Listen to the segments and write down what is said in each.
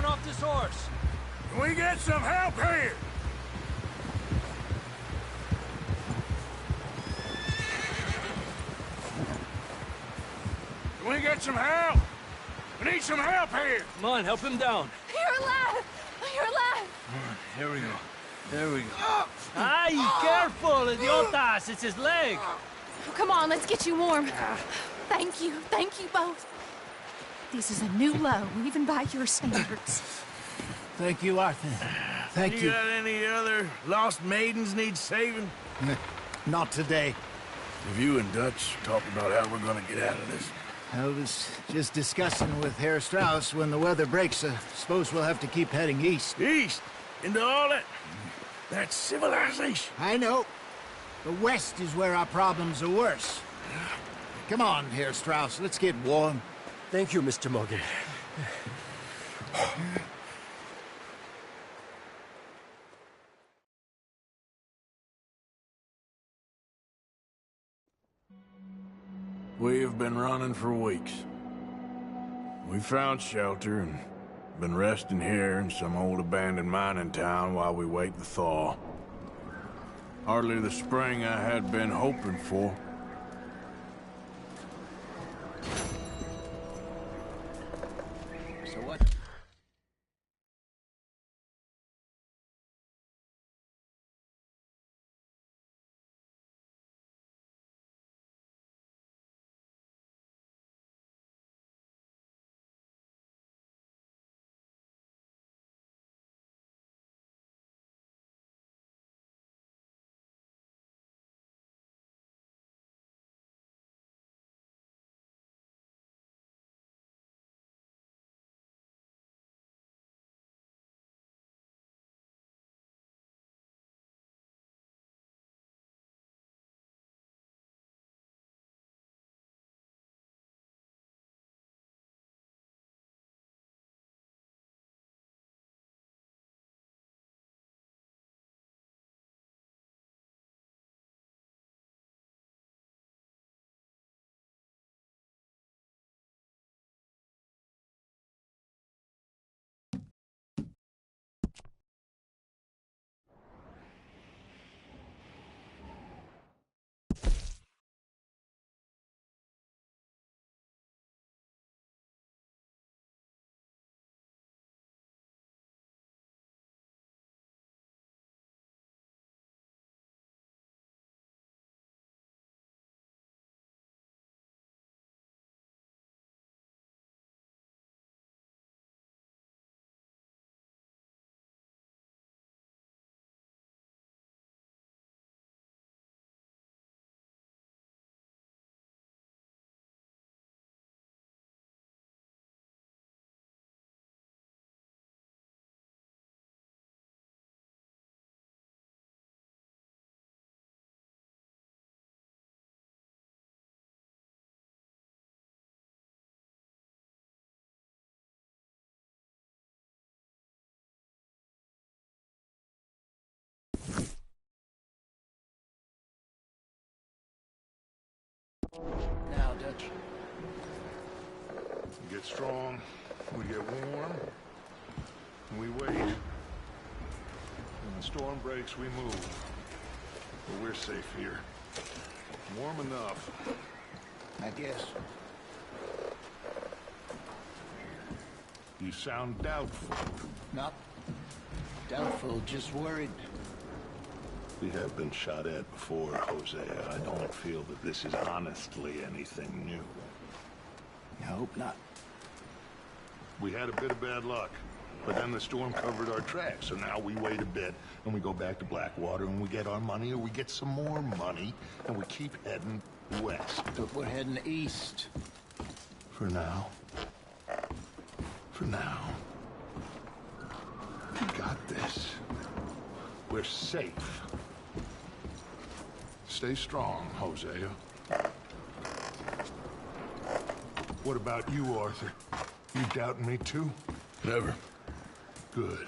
down off this horse. Can we get some help here? Can we get some help? We need some help here. Come on, help him down. You're alive! You're alive! Here we go. There we go. Ay, careful, idiotas! It's his leg. Oh, come on, let's get you warm. Thank you both. This is a new low, even by your standards. Thank you, Arthur. Thank you. You got any other lost maidens need saving? Not today. Have you and Dutch talked about how we're gonna get out of this? I was just discussing with Herr Strauss when the weather breaks. Suppose we'll have to keep heading east. East? Into all that? That's civilization. I know. The west is where our problems are worse. Come on, Herr Strauss, let's get warm. Thank you, Mr. Morgan. We have been running for weeks. We found shelter and been resting here in some old abandoned mining town while we wait the thaw. Hardly the spring I had been hoping for. So what? Now, Dutch. We get strong, we get warm, and we wait. When the storm breaks, we move. But we're safe here. Warm enough. I guess. You sound doubtful. Not doubtful, just worried. We have been shot at before, Hosea. I don't feel that this is honestly anything new. I hope not. We had a bit of bad luck, but then the storm covered our tracks, so now we wait a bit, and we go back to Blackwater, and we get our money, or we get some more money, and we keep heading west. But we're heading east. For now. For now. We got this. We're safe. Stay strong, Hosea. What about you, Arthur? You doubting me too? Never. Good.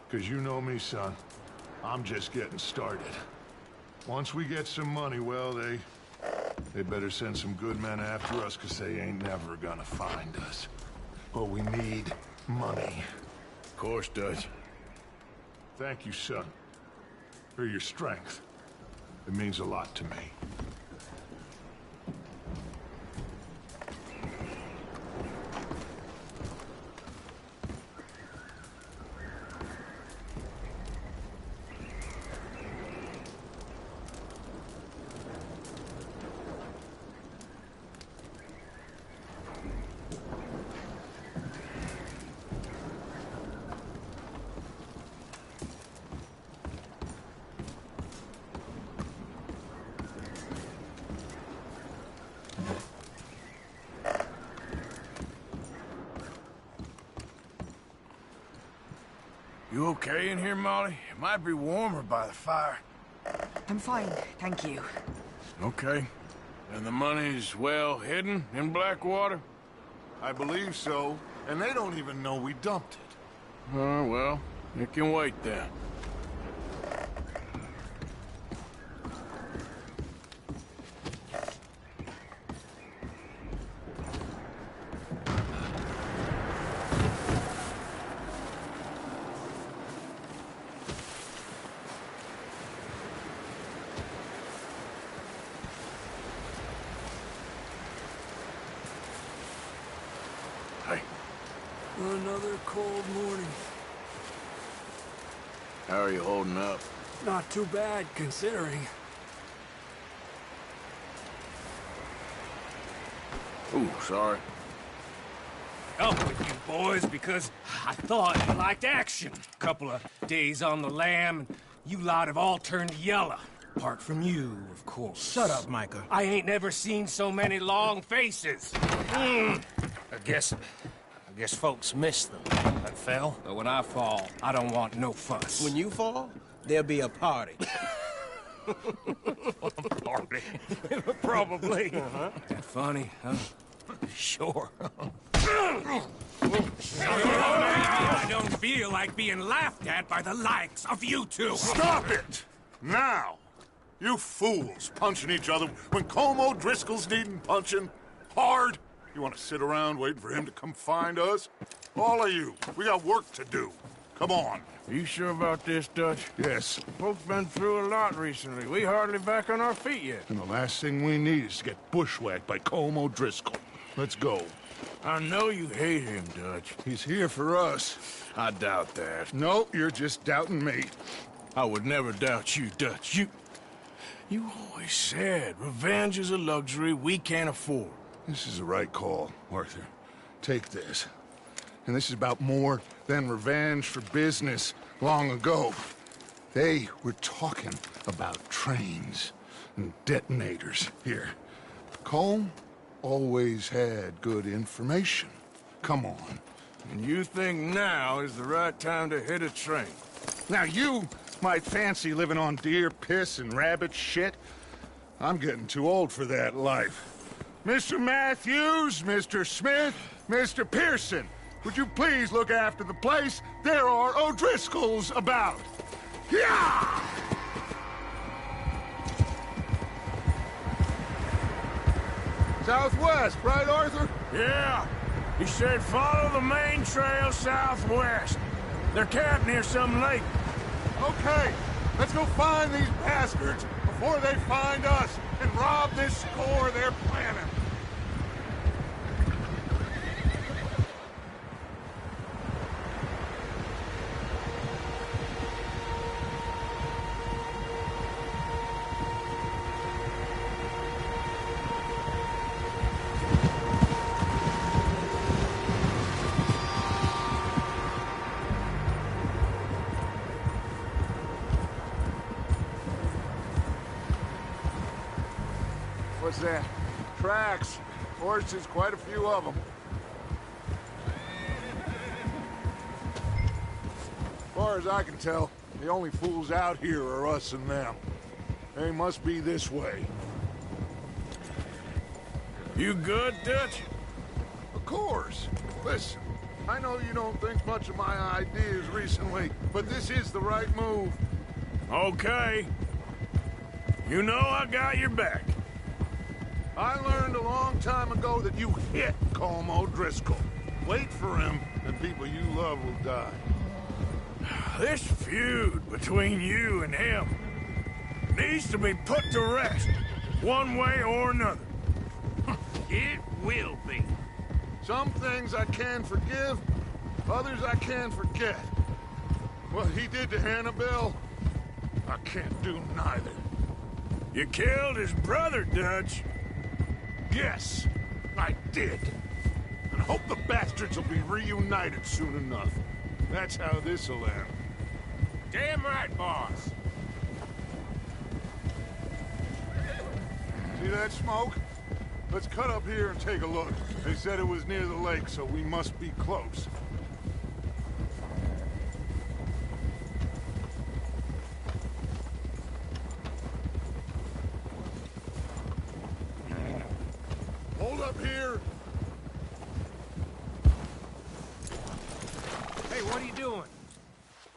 Because you know me, son. I'm just getting started. Once we get some money, well, they better send some good men after us, because they ain't never gonna find us. What we need money. Of course, Dutch. Thank you, son, for your strength. It means a lot to me. You okay in here, Molly? It might be warmer by the fire. I'm fine, thank you. Okay. And the money's well hidden in Blackwater? I believe so, and they don't even know we dumped it. Oh, well, it can wait then. Hey, Another cold morning. how are you holding up? Not too bad, considering. Ooh, sorry. Up with you boys because I thought you liked action. Couple of days on the lam, and you lot have all turned yellow. Apart from you, of course. Shut up, Micah. I ain't never seen so many long faces. I guess folks miss them. That fell. But when I fall, I don't want no fuss. When you fall, there'll be a party. Party. Probably. That funny, huh? Sure. I don't feel like being laughed at by the likes of you two. Stop it! Now! You fools punching each other when Como Driscoll's needing punching hard. You want to sit around waiting for him to come find us? All of you, we got work to do. Come on. Are you sure about this, Dutch? Yes, Folks been through a lot recently. We hardly back on our feet yet. and the last thing we need is to get bushwhacked by Como Driscoll. Let's go. I know you hate him, Dutch. He's here for us. I doubt that. No, you're just doubting me. I would never doubt you, Dutch. You always said revenge is a luxury we can't afford. This is the right call, Arthur. Take this. And this is about more than revenge for business long ago. They were talking about trains and detonators here. Colm always had good information. Come on. And you think now is the right time to hit a train? Now you might fancy living on deer piss and rabbit shit. I'm getting too old for that life. Mr. Matthews, Mr. Smith, Mr. Pearson, would you please look after the place? There are O'Driscolls about. Yeah! Southwest, right, Arthur? Yeah. He said follow the main trail southwest. They're camped near some lake. Okay, let's go find these bastards before they find us and rob this score they're planning. What's that? Tracks. Horses, quite a few of them. As far as I can tell, the only fools out here are us and them. They must be this way. You good, Dutch? Of course. Listen, I know you don't think much of my ideas recently, but this is the right move. Okay. You know I got your back. I learned a long time ago that you hit Colm O'Driscoll. Wait for him, and people you love will die. This feud between you and him needs to be put to rest, one way or another. It will be. Some things I can forgive, others I can forget. What he did to Annabelle, I can't do neither. You killed his brother, Dutch. Yes, I did. And hope the bastards will be reunited soon enough. That's how this'll end. Damn right, boss. See that smoke? Let's cut up here and take a look. They said it was near the lake, so we must be close. Hold up here. Hey, what are you doing?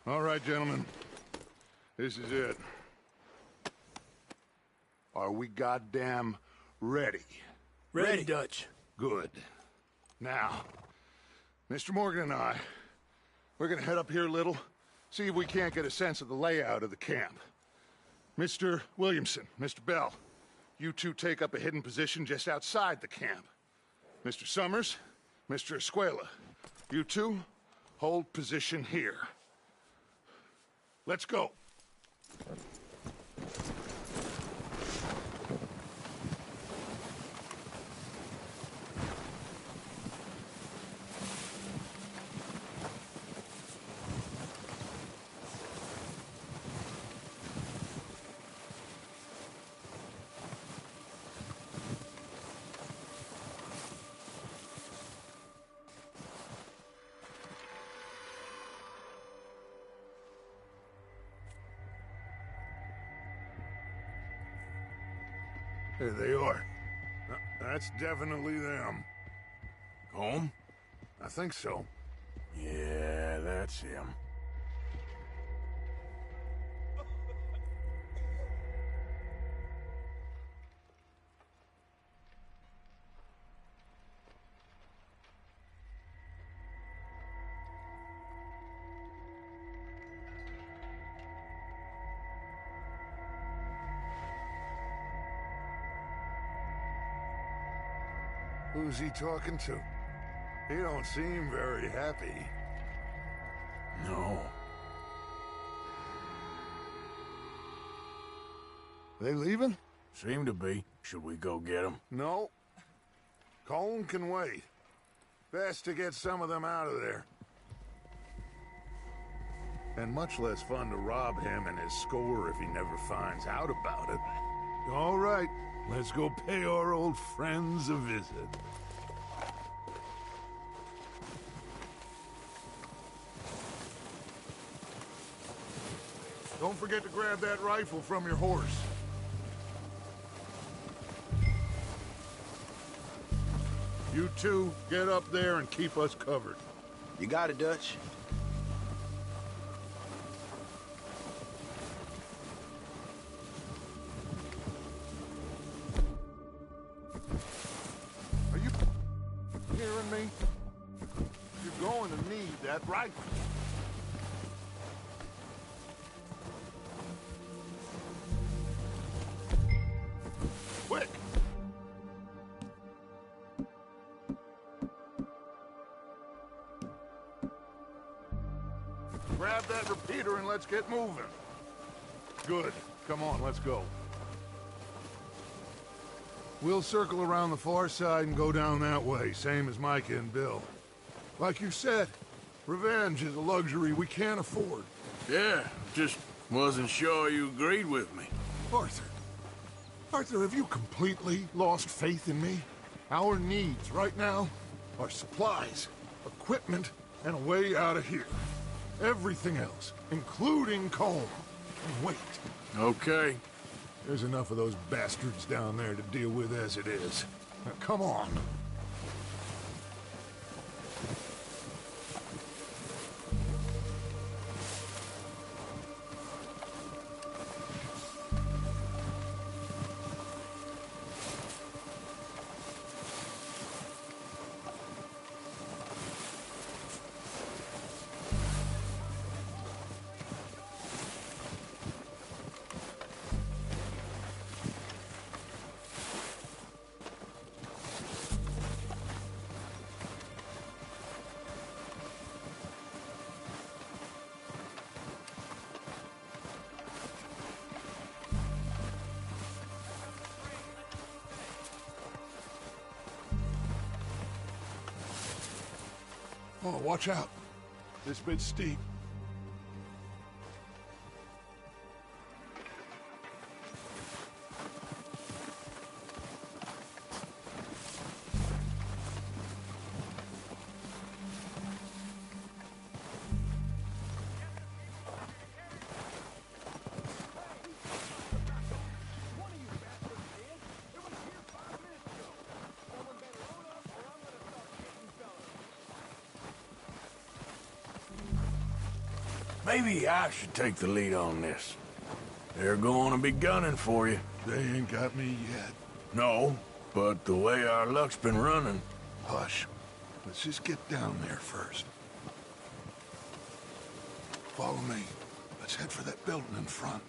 All right, gentlemen. This is it. Are we goddamn ready? Ready, Dutch. Good. Now, Mr. Morgan and I, we're gonna head up here a little, see if we can't get a sense of the layout of the camp. Mr. Williamson, Mr. Bell, you two take up a hidden position just outside the camp. Mr. Summers, Mr. Escuela, you two hold position here. Let's go. There they are. That's definitely them. Home? I think so. Yeah, that's him. Who's he talking to? He don't seem very happy. No. They leaving? Seem to be. Should we go get him? No. Colm can wait. Best to get some of them out of there. And much less fun to rob him and his score if he never finds out about it. All right, let's go pay our old friends a visit. Don't forget to grab that rifle from your horse. You two, get up there and keep us covered. You got it, Dutch. Are you hearing me? You're going to need that rifle. Quick! Grab that repeater and let's get moving. Good. Come on, let's go. We'll circle around the far side and go down that way, same as Micah and Bill. Like you said, revenge is a luxury we can't afford. Yeah, just wasn't sure you agreed with me. Arthur. Arthur, have you completely lost faith in me? Our needs right now are supplies, equipment, and a way out of here. Everything else, including Colm, can wait. Okay. There's enough of those bastards down there to deal with as it is. Now, come on. Oh, watch out. This bit's steep. Maybe I should take the lead on this. They're going to be gunning for you. They ain't got me yet. No, but the way our luck's been running... Hush. Let's just get down there first. Follow me. Let's head for that building in front.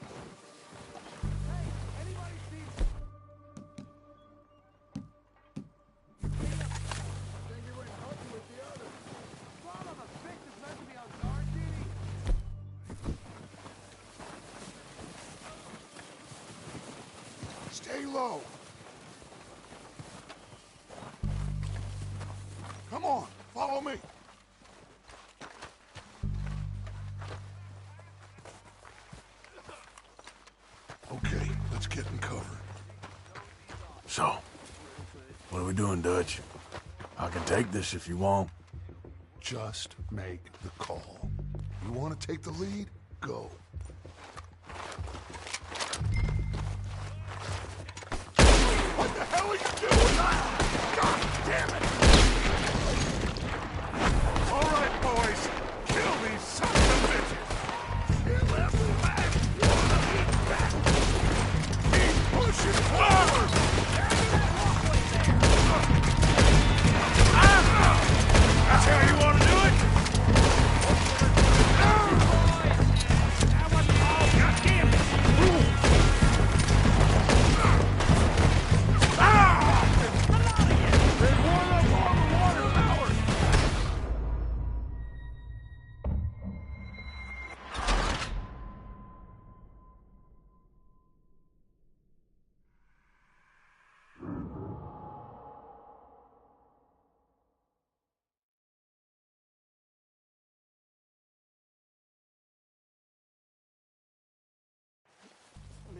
Stay low. Come on, follow me. Okay, let's get in cover. So, what are we doing, Dutch? I can take this if you want. Just make the call. You want to take the lead? Go. What the hell are you doing? God damn it! All right, boys. Kill these sons of bitches. Kill every last one of these bastards. Keep pushing forward. That's how you want to do it?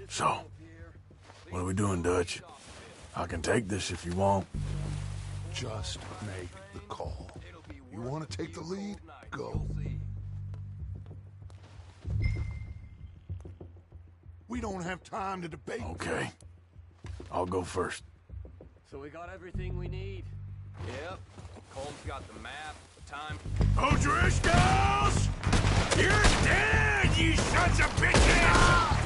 So, what are we doing, Dutch? I can take this if you want. Just make the call. You want to take the lead? Go. We don't have time to debate. Okay. I'll go first. So we got everything we need? Yep. Cole's got the map, the time... O'Driscolls! You're dead, you sons of bitches!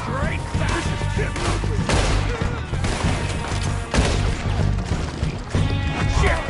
Great! This is getting ugly. Shit!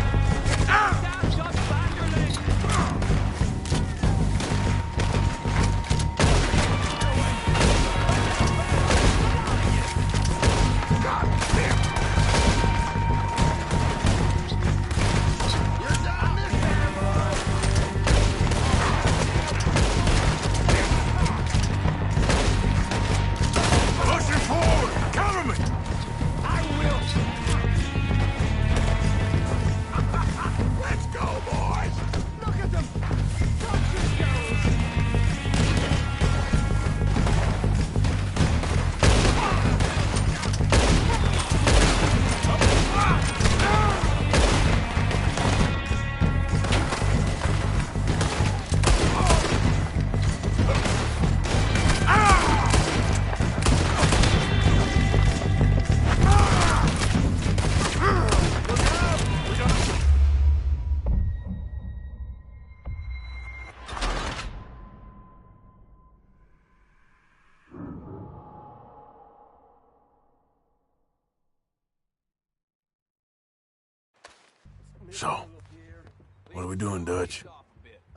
So, what are we doing, Dutch?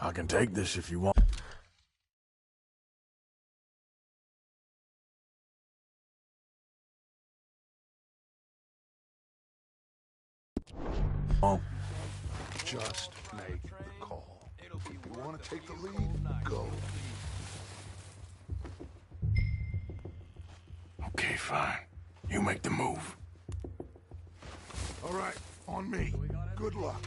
I can take this if you want. Oh. Just make the call. You want to take the lead? Go. Okay, fine. You make the move. All right, on me. Good luck.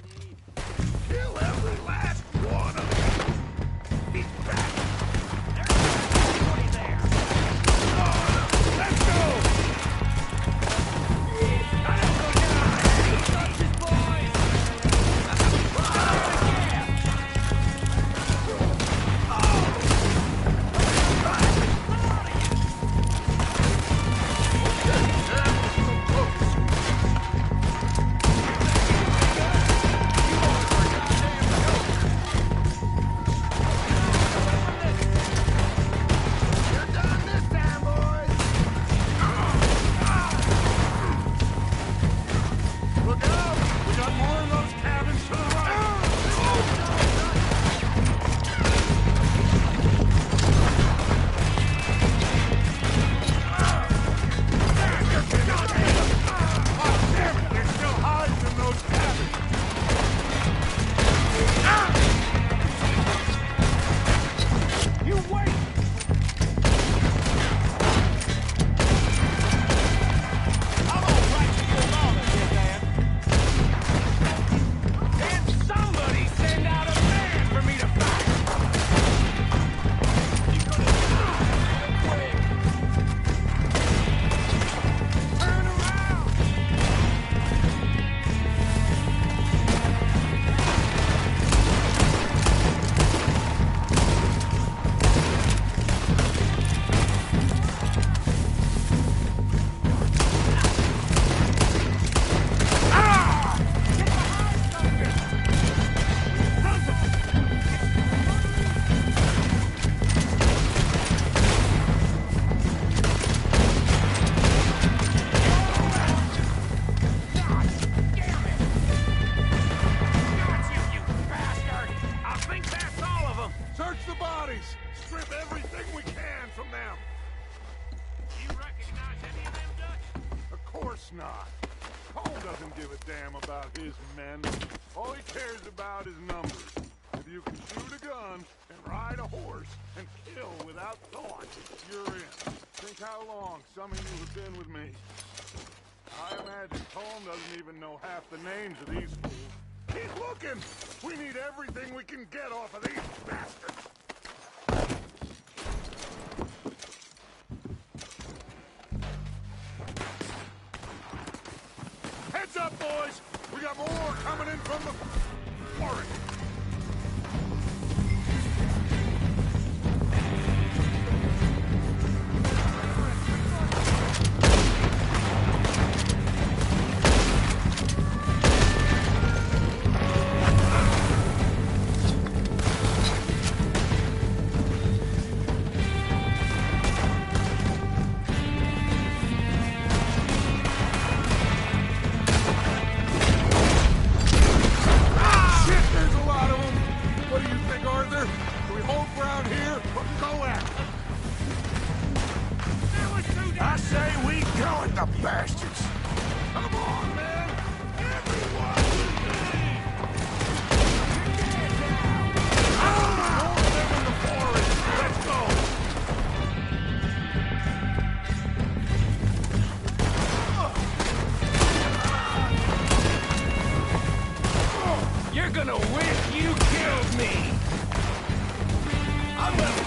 his men. All he cares about is numbers. If you can shoot a gun and ride a horse and kill without thought, you're in. Think how long some of you have been with me. I imagine Tom doesn't even know half the names of these fools. Keep looking! We need everything we can get off of these bastards! Heads up, boys! We got more coming in from the forest! Bastards! Come on, man! Everyone with me! Get down! More of them in the forest! Let's go! You're gonna wish you killed me! I'm gonna...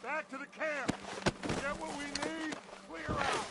Back to the camp. Get what we need. Clear out.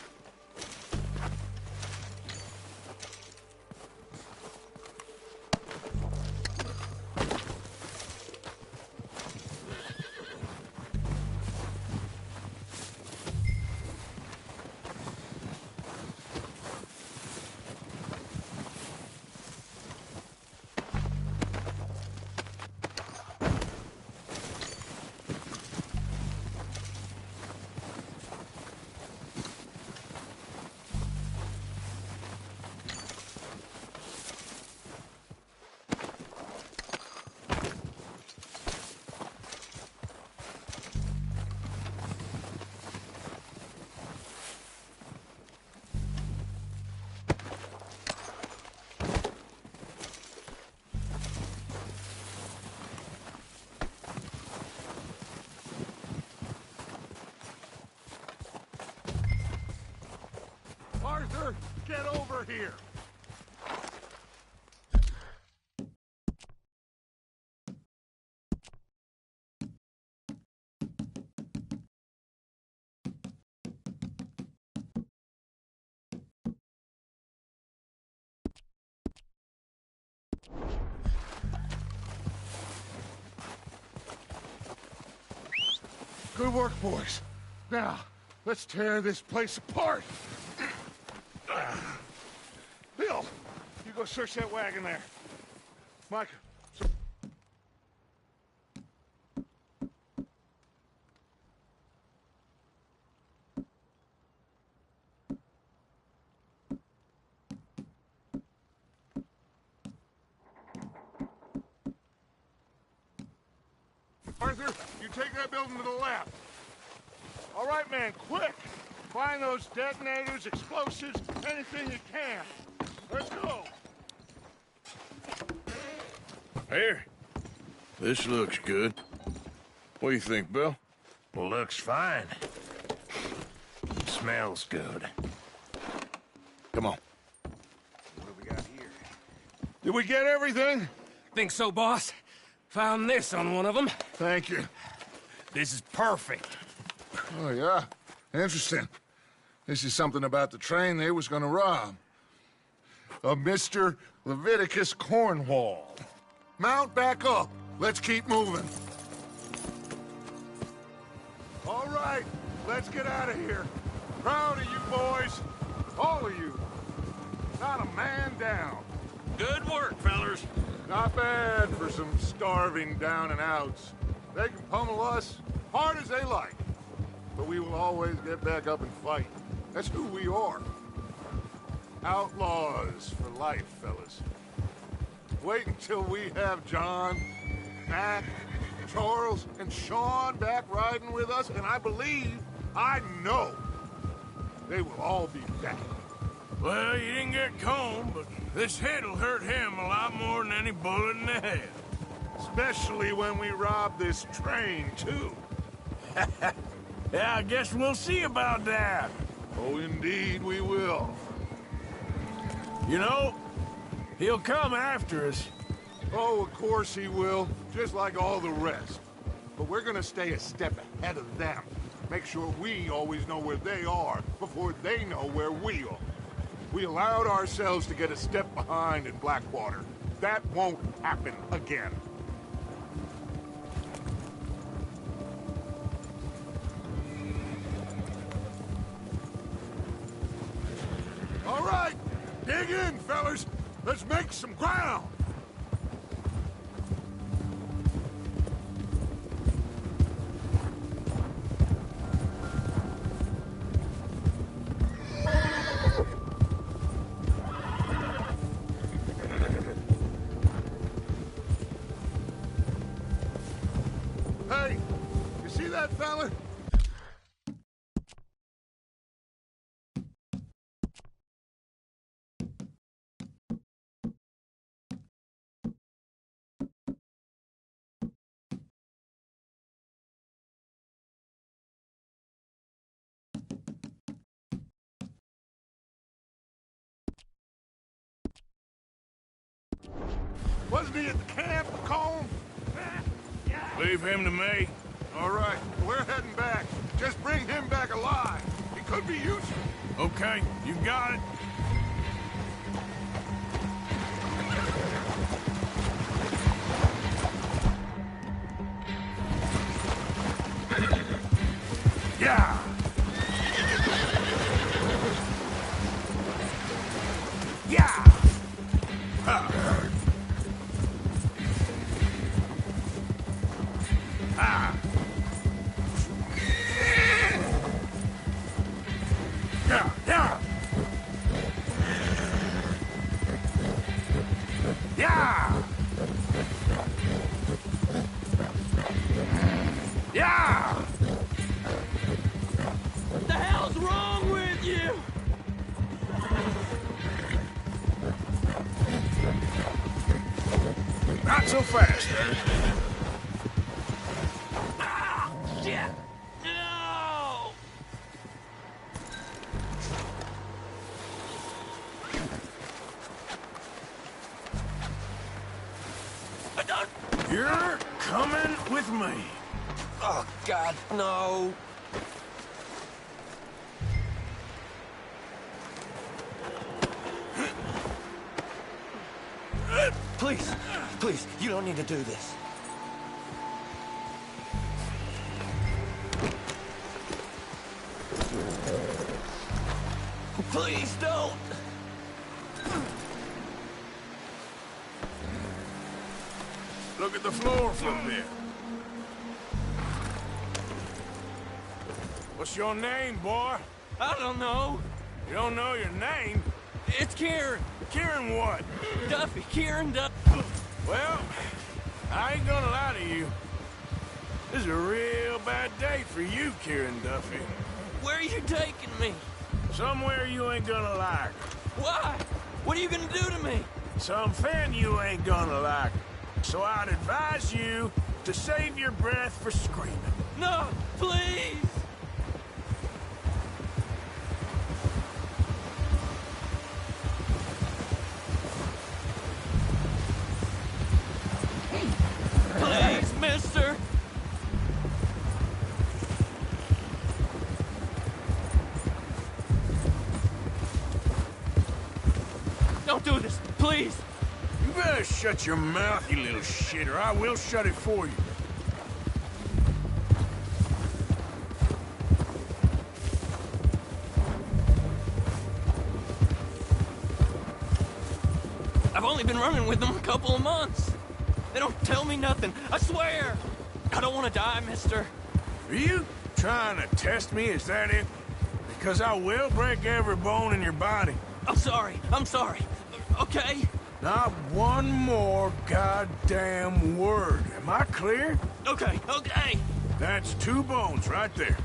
Arthur, get over here! Good work, boys. Now, let's tear this place apart. Bill, you go search that wagon there. Mike. Arthur, you take that building to the left. All right, man, quick! Find those detonators, explosives, anything you can. Let's go! Here. This looks good. What do you think, Bill? Looks fine. Smells good. Come on. What do we got here? Did we get everything? Think so, boss? Found this on one of them. Thank you. This is perfect. Oh, yeah? Interesting. This is something about the train they was gonna rob. Of Mr. Leviticus Cornwall. Mount back up. Let's keep moving. All right, let's get out of here. Proud of you boys. All of you. Not a man down. Good work, fellers. Not bad for some starving down and outs. They can pummel us, hard as they like. But we will always get back up and fight. That's who we are. Outlaws for life, fellas. Wait until we have John, Matt, Charles, and Sean back riding with us, and I know, they will all be back. Well, you didn't get Combe, but this hit'll hurt him a lot more than any bullet in the head. Especially when we rob this train, too. Yeah, I guess we'll see about that. Oh, indeed we will. You know, he'll come after us. Oh, of course he will, just like all the rest. But we're gonna stay a step ahead of them. Make sure we always know where they are before they know where we are. We allowed ourselves to get a step behind in Blackwater. That won't happen again. All right, dig in, fellas. Let's make some ground. Hey, you see that fella? Wasn't he at the camp, Colm? Leave him to me. All right, we're heading back. Just bring him back alive. He could be useful. Okay, you got it. Yeah! Yeah! Ah! Yeah! Yeah! Yeah! Yeah! What the hell's wrong with you? Not so fast. Ah, shit! No! I don't... You're coming with me. Oh, God, no. Please, please, you don't need to do this. Please don't. Look at the floor from there. What's your name, boy? I don't know. You don't know your name? It's Kieran. Kieran what? Duffy, Kieran Duffy. Well, I ain't gonna lie to you. This is a real bad day for you, Kieran Duffy. Where are you taking me? Somewhere you ain't gonna like. Why? What are you gonna do to me? Something you ain't gonna like. So I'd advise you to save your breath for screaming. No, please. Please, mister. Don't do this, please. You better shut your mouth, you little shit, or I will shut it for you. I've only been running with them a couple of months. They don't tell me nothing, I swear. I don't want to die, mister. Are you trying to test me? Is that it? Because I will break every bone in your body. I'm sorry. Okay? Not one more goddamn word. Am I clear? Okay. That's 2 bones right there.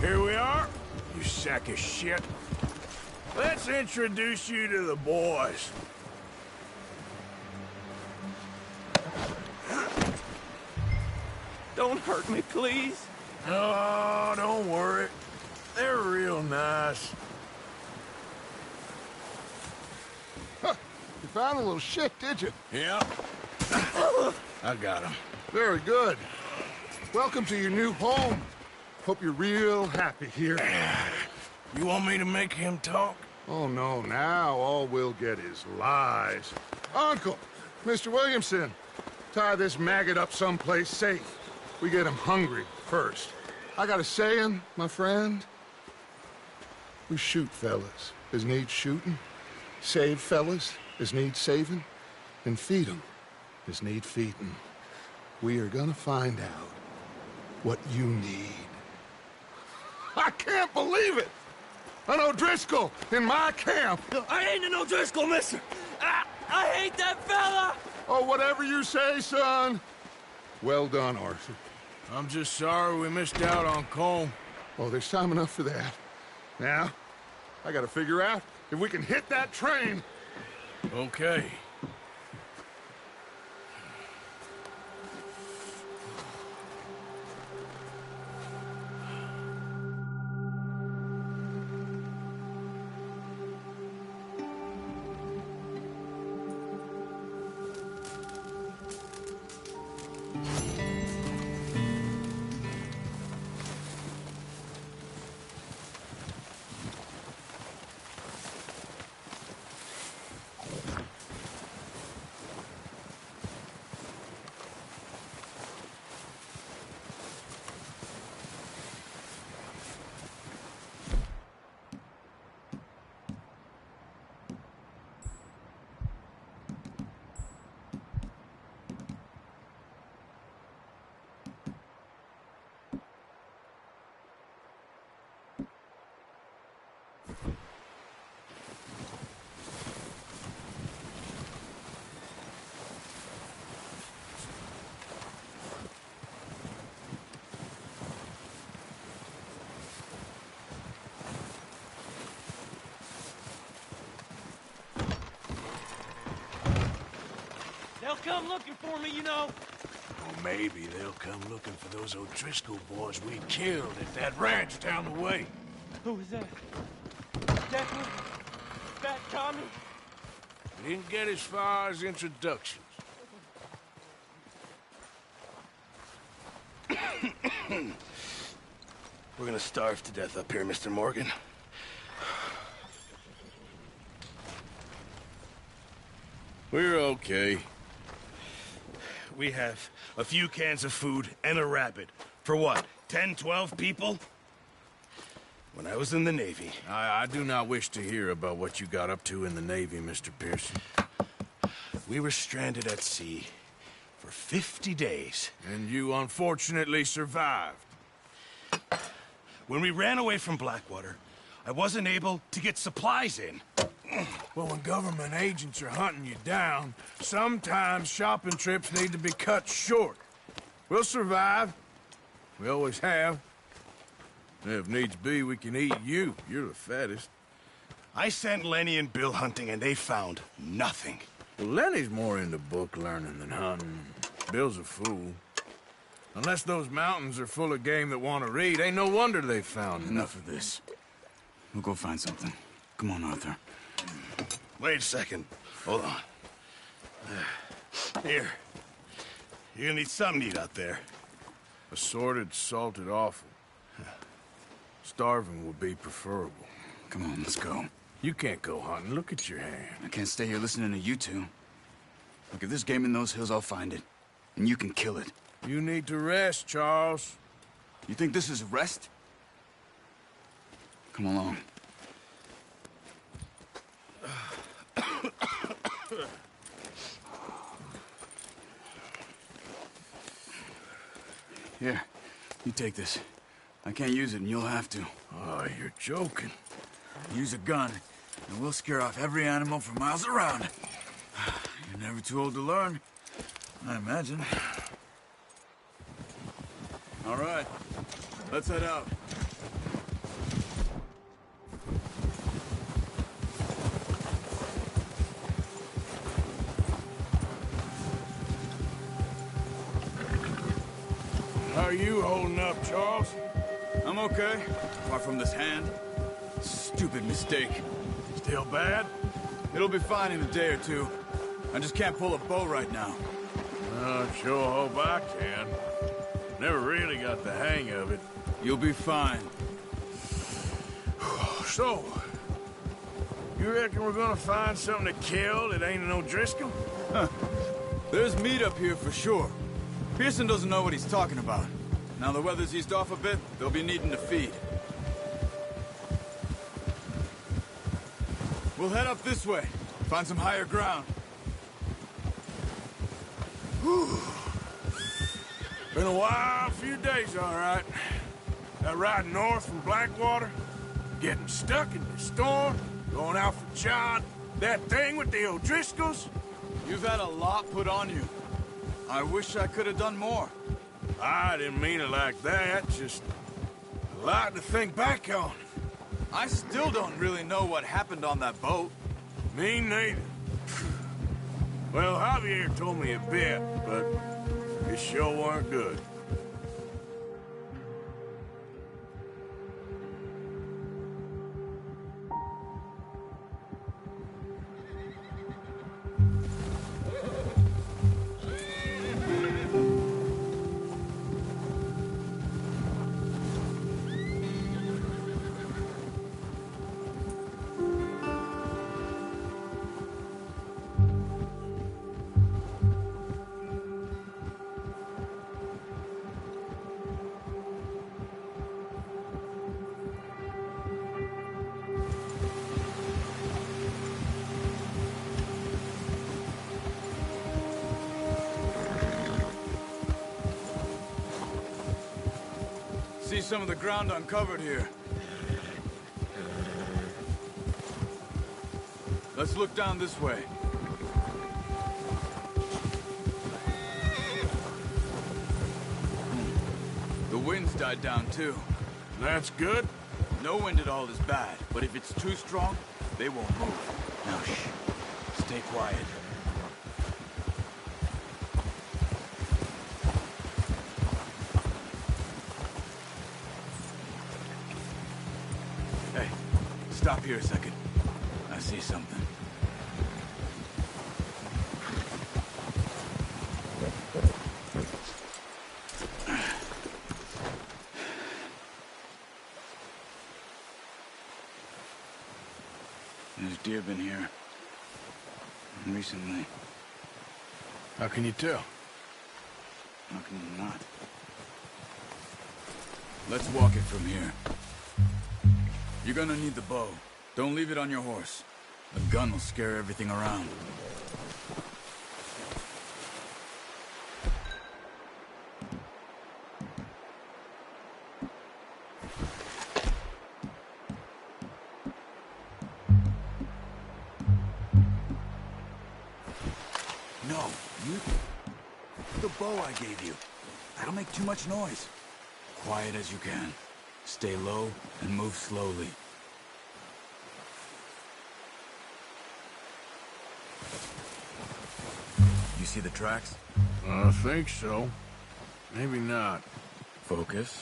Here we are, you sack of shit. Let's introduce you to the boys. Don't hurt me, please. Oh, don't worry. They're real nice. Huh. You found a little shit, did you? Yep. I got him. Very good. Welcome to your new home. Hope you're real happy here. You want me to make him talk? Oh, no, now all we'll get is lies. Uncle, Mr. Williamson, tie this maggot up someplace safe. We get him hungry first. I got a saying, my friend. We shoot fellas as need shooting, save fellas as need saving, and feed 'em as need feeding. We are gonna find out what you need. I can't believe it! An O'Driscoll in my camp! I ain't an O'Driscoll, mister! I hate that fella! Oh, whatever you say, son. Well done, Arthur. I'm just sorry we missed out on Colm. Oh, there's time enough for that. Now, I gotta figure out if we can hit that train. Okay. They'll come looking for me, you know. Or maybe they'll come looking for those O'Driscoll boys we killed at that ranch down the way. Who was that? Declan? Fat Tommy? We didn't get as far as introductions. We're gonna starve to death up here, Mr. Morgan. We're okay. We have a few cans of food and a rabbit. For what? 10, 12 people? When I was in the Navy. I do not wish to hear about what you got up to in the Navy, Mr. Pearson. We were stranded at sea for 50 days. And you unfortunately survived. When we ran away from Blackwater, I wasn't able to get supplies in. Well, when government agents are hunting you down, sometimes shopping trips need to be cut short. We'll survive. We always have. If needs be, we can eat you. You're the fattest. I sent Lenny and Bill hunting, and they found nothing. Well, Lenny's more into book learning than hunting. Bill's a fool. Unless those mountains are full of game that want to read, ain't no wonder they found Enough of this. We'll go find something. Come on, Arthur. Wait a second. Hold on. Here. You're gonna need something to eat out there. Assorted, salted offal. Starving would be preferable. Come on, let's go. You can't go hunting. Look at your hand. I can't stay here listening to you two. Look, if there's game in those hills, I'll find it. And you can kill it. You need to rest, Charles. You think this is rest? Come along. Here, you take this. I can't use it, and you'll have to. Oh, you're joking. Use a gun, and we'll scare off every animal for miles around. You're never too old to learn, I imagine. All right, let's head out. How are you holding up, Charles? I'm okay, apart from this hand. Stupid mistake. Still bad? It'll be fine in a day or two. I just can't pull a bow right now. Sure hope I can. Never really got the hang of it. You'll be fine. So, you reckon we're gonna find something to kill that ain't no Driscoll? Huh. There's meat up here for sure. Pearson doesn't know what he's talking about. Now the weather's eased off a bit, they'll be needing to feed. We'll head up this way, find some higher ground. Whew. Been a wild few days, all right. That ride north from Blackwater, getting stuck in the storm, going out for John, that thing with the O'Driscolls. You've had a lot put on you. I wish I could have done more. I didn't mean it like that, just a lot to think back on. I still don't really know what happened on that boat. Me neither. Well, Javier told me a bit, but it sure weren't good. See some of the ground uncovered here. Let's look down this way. The wind's died down too. That's good. No wind at all is bad, but if it's too strong, they won't move. Now shh. Stay quiet. Hey, stop here a second. I see something. There's deer been here. Recently. How can you tell? How can you not? Let's walk it from here. You're gonna need the bow. Don't leave it on your horse. A gun will scare everything around. No, you... The bow I gave you. That'll make too much noise. Quiet as you can. Stay low and move slowly. You see the tracks? I think so. Maybe not. Focus.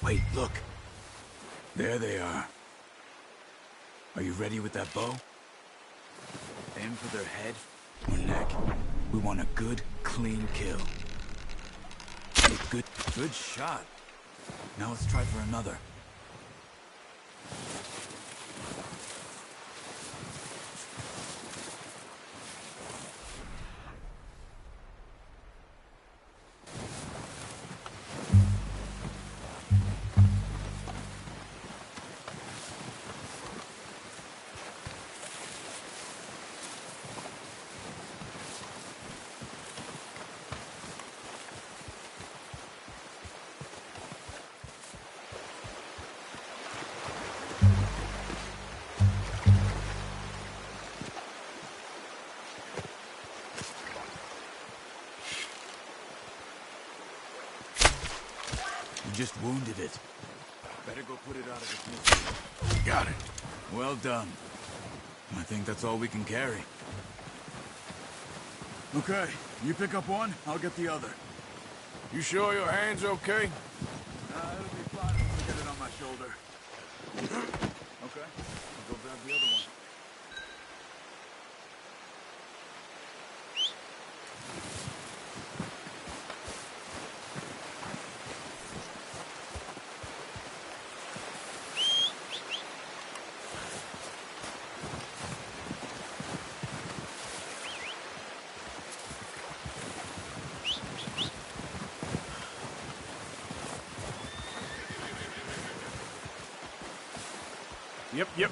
Wait, look. There they are. Are you ready with that bow? Aim for their head or neck. We want a good, clean kill. Good shot. Now let's try for another. You just wounded it. Better go put it out of its misery. Got it. Well done. I think that's all we can carry. Okay, you pick up one, I'll get the other. You sure your hand's okay? It'll be fine if I get it on my shoulder. Okay, I'll go grab the other one. Yep.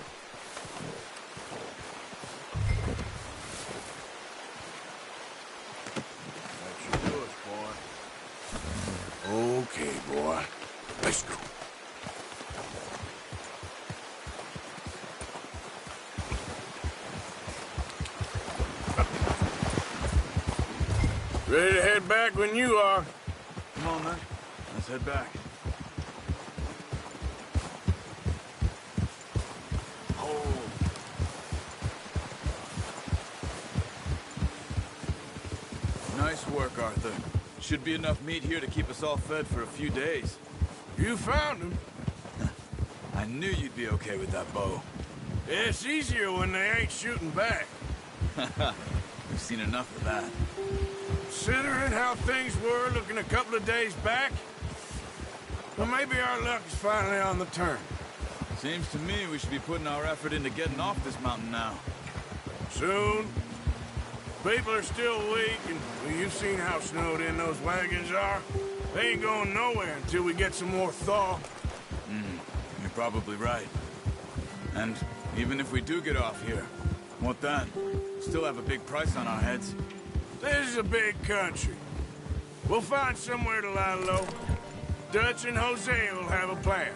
That should do us, boy. Okay, boy. Let's go. Ready to head back when you are. Come on, then. Let's head back. Nice work, Arthur. Should be enough meat here to keep us all fed for a few days. You found him. I knew you'd be okay with that bow. It's easier when they ain't shooting back. We've seen enough of that. Considering how things were looking a couple of days back, well, maybe our luck is finally on the turn. Seems to me we should be putting our effort into getting off this mountain now. Soon. People are still weak, and well, you've seen how snowed in those wagons are. They ain't going nowhere until we get some more thaw. You're probably right. And even if we do get off here, what then? Still have a big price on our heads. This is a big country. We'll find somewhere to lie low. Dutch and Jose will have a plan.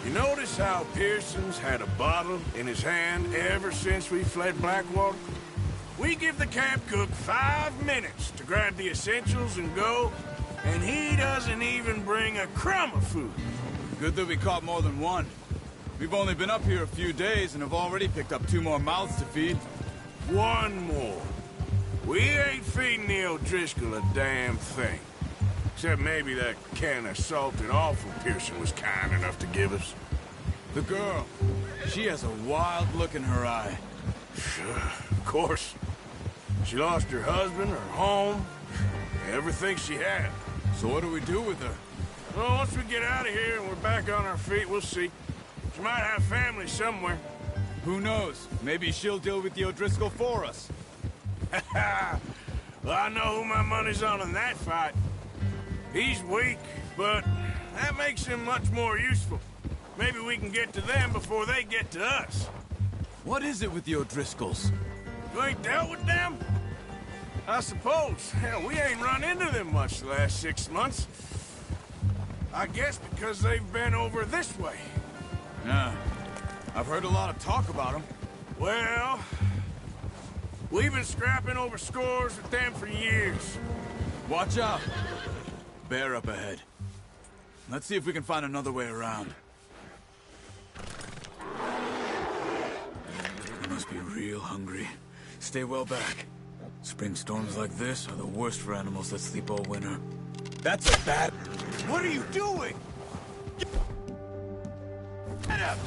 You notice how Pearson's had a bottle in his hand ever since we fled Blackwater? We give the camp cook 5 minutes to grab the essentials and go, and he doesn't even bring a crumb of food. Good that we caught more than one. We've only been up here a few days and have already picked up 2 more mouths to feed. 1 more. We ain't feeding the O'Driscoll a damn thing. Except maybe that can of salted offal Pearson was kind enough to give us. The girl, she has a wild look in her eye. Of course. She lost her husband, her home, everything she had. So what do we do with her? Well, once we get out of here and we're back on our feet, we'll see. She might have family somewhere. Who knows? Maybe she'll deal with the O'Driscoll for us. Well, I know who my money's on in that fight. He's weak, but that makes him much more useful. Maybe we can get to them before they get to us. What is it with the O'Driscolls? You ain't dealt with them? I suppose. Hell, we ain't run into them much the last 6 months. I guess because they've been over this way. Yeah. I've heard a lot of talk about them. Well, we've been scrapping over scores with them for years. Watch out. Bear up ahead. Let's see if we can find another way around. You must be real hungry. Stay well back. Spring storms like this are the worst for animals that sleep all winter. That's a bad... What are you doing? Get up!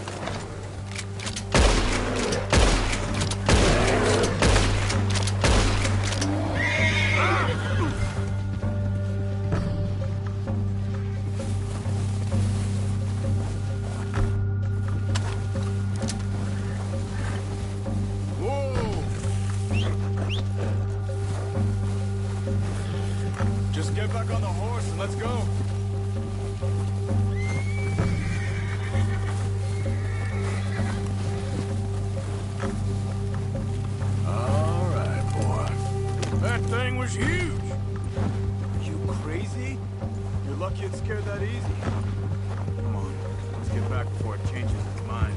Get back on the horse and let's go. All right, boy. That thing was huge. You crazy? You're lucky it scared that easy. Come on, let's get back before it changes its mind.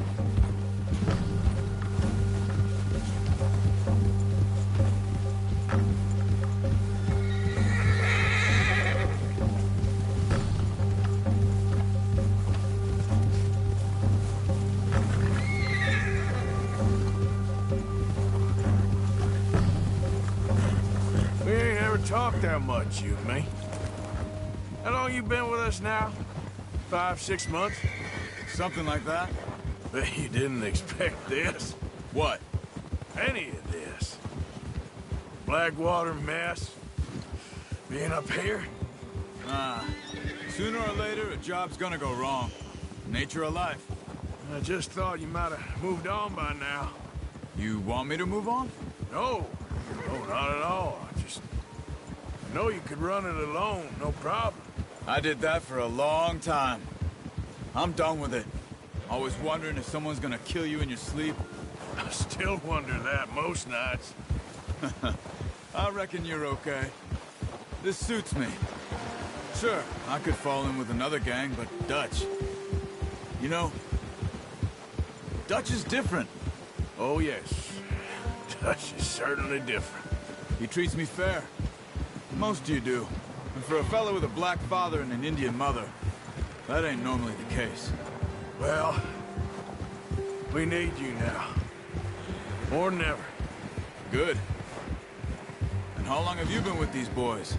Talk that much, you and me. How long you been with us now? 5, 6 months? Something like that. Bet you didn't expect this. What? Any of this. Blackwater mess. Being up here. Sooner or later, a job's gonna go wrong. Nature of life. I just thought you might have moved on by now. You want me to move on? No. No, not at all. I know you could run it alone, no problem. I did that for a long time. I'm done with it. Always wondering if someone's gonna kill you in your sleep. I still wonder that most nights. I reckon you're okay. This suits me. Sure, I could fall in with another gang, but Dutch... You know, Dutch is different. Oh, yes. Dutch is certainly different. He treats me fair. Most of you do. And for a fellow with a black father and an Indian mother, that ain't normally the case. Well, we need you now. More than ever. Good. And how long have you been with these boys?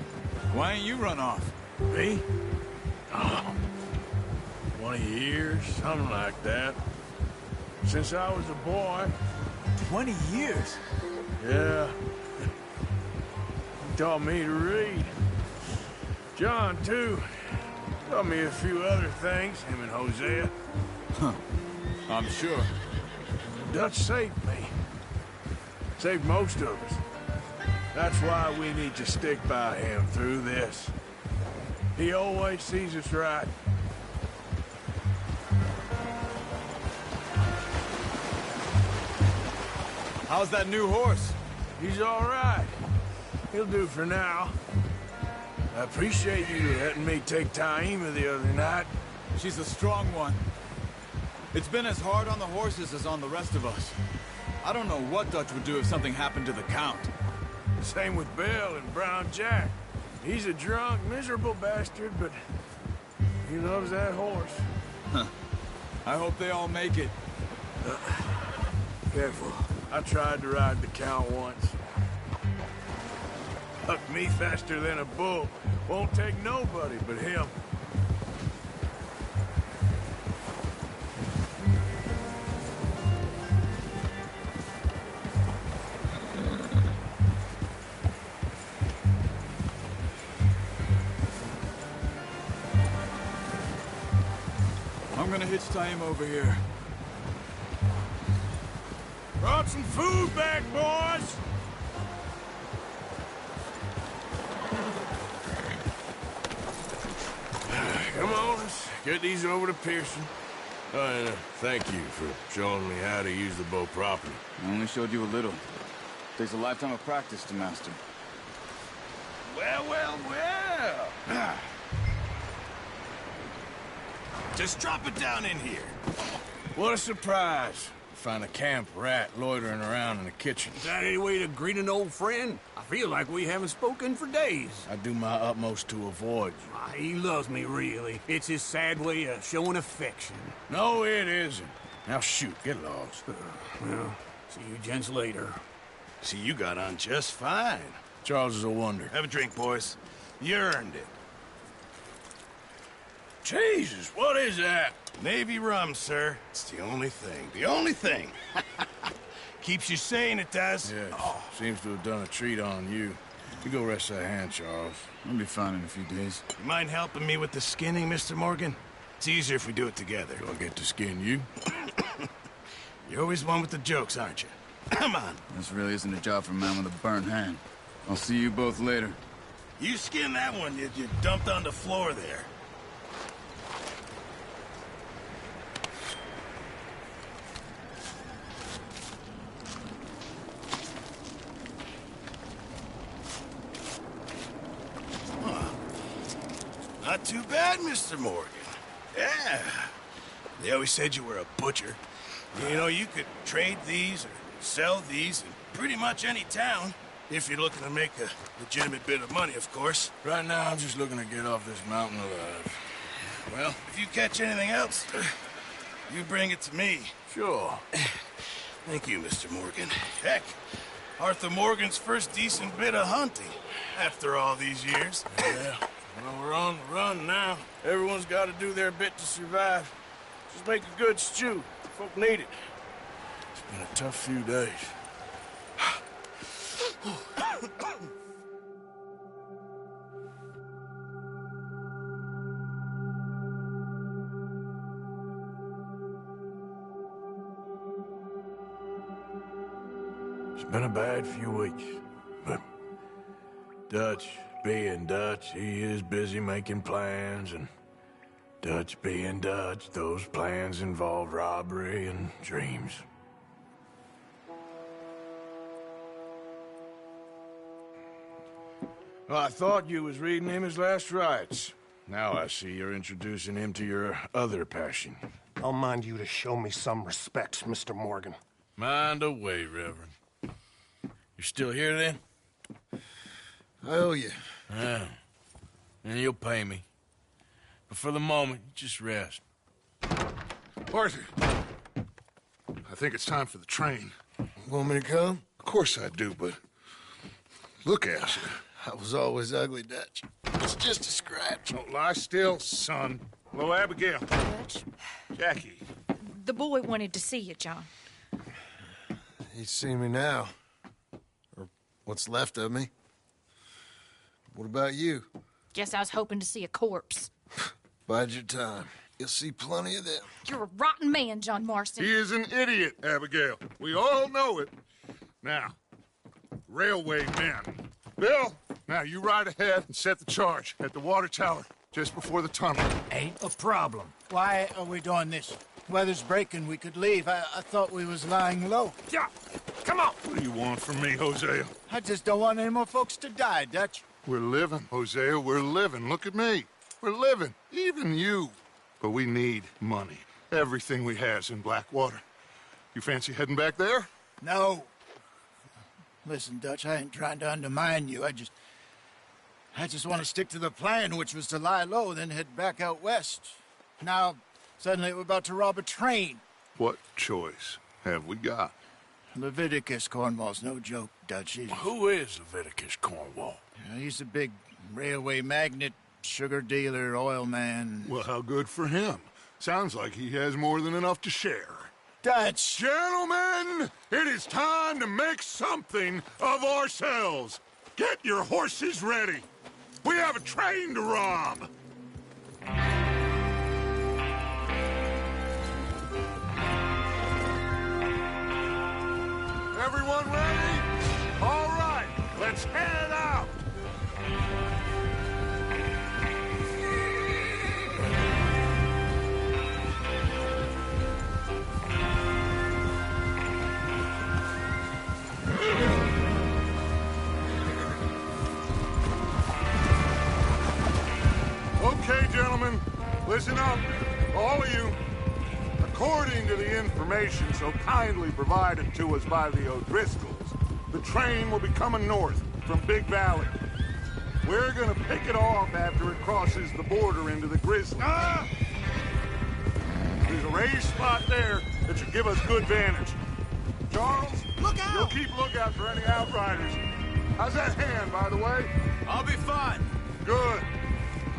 Why ain't you run off? Me? Oh, 20 years, something like that. Since I was a boy. 20 years? Yeah. He taught me to read. John, too. Taught me a few other things, him and Hosea. Huh. I'm sure. Dutch saved me. Saved most of us. That's why we need to stick by him through this. He always sees us right. How's that new horse? He's all right. He'll do for now. I appreciate you letting me take Taima the other night. She's a strong one. It's been as hard on the horses as on the rest of us. I don't know what Dutch would do if something happened to the Count. Same with Bill and Brown Jack. He's a drunk, miserable bastard, but he loves that horse. Huh. I hope they all make it. Careful. I tried to ride the Count once. Hucked me faster than a bull. Won't take nobody but him. I'm gonna hitch Taima over here. Brought some food back, boys! Come on, let's get these over to Pearson. And thank you for showing me how to use the bow properly. I only showed you a little. Takes a lifetime of practice to master. Well, well, well. Just drop it down in here. What a surprise. Find a camp rat loitering around in the kitchen. Is that any way to greet an old friend? I feel like we haven't spoken for days. I do my utmost to avoid you. He loves me, really. It's his sad way of showing affection. No, it isn't. Now shoot, get lost. Well, see you gents later. See, you got on just fine. Charles is a wonder. Have a drink, boys. You earned it. Jesus, what is that? Navy rum, sir. It's the only thing. The only thing. Keeps you sane, it does. Yes. Seems to have done a treat on you. You go rest that hand, Charles. I'll be fine in a few days. You mind helping me with the skinning, Mr. Morgan? It's easier if we do it together. Do I get to skin you? You're always one with the jokes, aren't you? Come on. This really isn't a job for a man with a burnt hand. I'll see you both later. You skin that one you dumped on the floor there. Not too bad, Mr. Morgan. Yeah. They always said you were a butcher. You know, you could trade these or sell these in pretty much any town. If you're looking to make a legitimate bit of money, of course. Right now, I'm just looking to get off this mountain alive. Well, if you catch anything else, you bring it to me. Sure. Thank you, Mr. Morgan. Heck, Arthur Morgan's first decent bit of hunting after all these years. Yeah. Well, we're on the run now. Everyone's got to do their bit to survive. Just make a good stew. Folk need it. It's been a tough few days. It's been a bad few weeks, but Dutch being Dutch, he is busy making plans, and Dutch being Dutch, those plans involve robbery and dreams. Well, I thought you was reading him his last rites. Now I see you're introducing him to your other passion. I'll mind you to show me some respect, Mr. Morgan. Mind away, Reverend. You still here, then? I owe you. Yeah. And you'll pay me. But for the moment, just rest. Arthur, I think it's time for the train. Want me to come? Of course I do, but look at you. I was always ugly, Dutch. It's just a scratch. Don't lie still, son. Hello, Abigail. Dutch, Jackie. the boy wanted to see you, John. He's seen me now. Or what's left of me. What about you? Guess I was hoping to see a corpse. Bide your time. You'll see plenty of them. You're a rotten man, John Marston. He is an idiot, Abigail. We all know it. Now, railway men. Bill, now you ride ahead and set the charge at the water tower just before the tunnel. Ain't a problem. Why are we doing this? Weather's breaking, we could leave. I thought we was lying low. Yeah, Come on! What do you want from me, Hosea? I just don't want any more folks to die, Dutch. We're living, Hosea, we're living. Look at me. We're living. Even you. But we need money. Everything we has in Blackwater. You fancy heading back there? No. Listen, Dutch, I ain't trying to undermine you. I just want to stick to the plan, which was to lie low, then head back out west. Now, suddenly we're about to rob a train. What choice have we got? Leviticus Cornwall's no joke, Dutch. Who is Leviticus Cornwall? He's a big railway magnate, sugar dealer, oil man. Well, how good for him. Sounds like he has more than enough to share. Dutch! Gentlemen, it is time to make something of ourselves. Get your horses ready. We have a train to rob. Everyone ready? All right, let's head out. Okay, gentlemen, listen up, all of you. According to the information so kindly provided to us by the O'Driscolls, the train will be coming north from Big Valley. We're gonna pick it off after it crosses the border into the Grizzly. There's a raised spot there that should give us good vantage. Charles, Look out! you'll keep lookout for any outriders. How's that hand, by the way? I'll be fine. Good.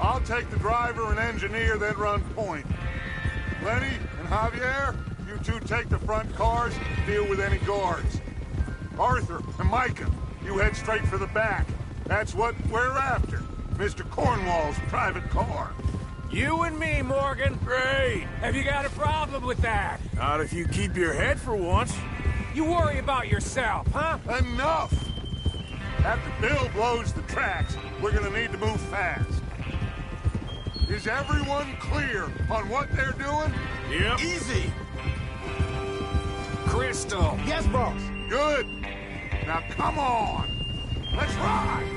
I'll take the driver and engineer, then run point. Lenny and Javier, you two take the front cars, deal with any guards. Arthur and Micah, you head straight for the back. That's what we're after. Mr. Cornwall's private car. You and me, Morgan. Great. Have you got a problem with that? Not if you keep your head for once. You worry about yourself, huh? Enough! After Bill blows the tracks, we're gonna need to move fast. Is everyone clear on what they're doing? Yep. Easy. Crystal. Yes, boss. Good. Now come on. Let's ride.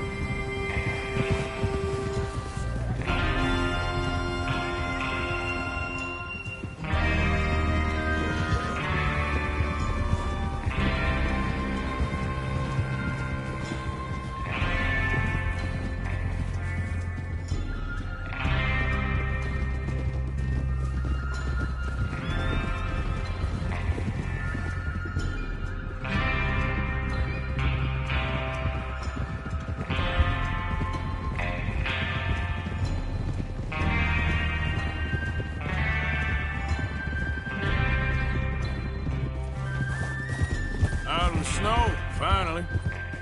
Out in the snow, finally.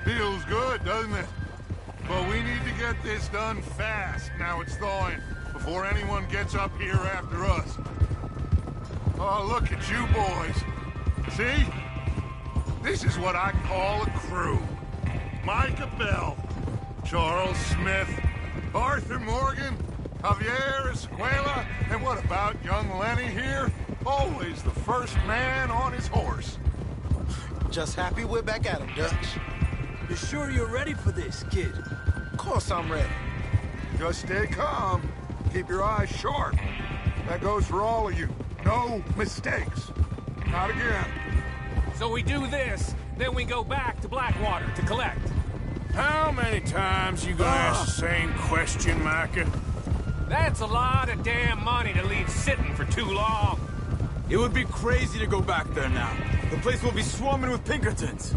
Feels good, doesn't it? But we need to get this done fast. Now it's thawing, before anyone gets up here after us. Oh, look at you boys. See? This is what I call a crew. Micah Bell, Charles Smith, Arthur Morgan, Javier Escuela, and what about young Lenny here? Always the first man on his horse. Just happy we're back at him, Dutch. You sure you're ready for this, kid? Of course I'm ready. Just stay calm. Keep your eyes sharp. That goes for all of you. No mistakes. Not again. So we do this, then we go back to Blackwater to collect. How many times you gonna ask the same question, Micah? That's a lot of damn money to leave sitting for too long. It would be crazy to go back there now. The place will be swarming with Pinkertons.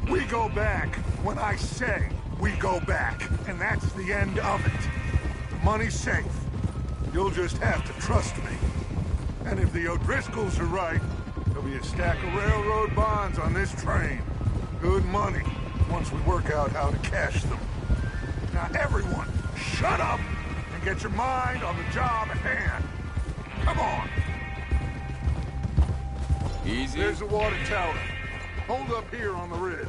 We go back when I say we go back, and that's the end of it. The money's safe. You'll just have to trust me. And if the O'Driscolls are right, there'll be a stack of railroad bonds on this train. Good money, once we work out how to cash them. Now everyone, shut up and get your mind on the job at hand. Come on. Easy. There's the water tower. Hold up here on the ridge.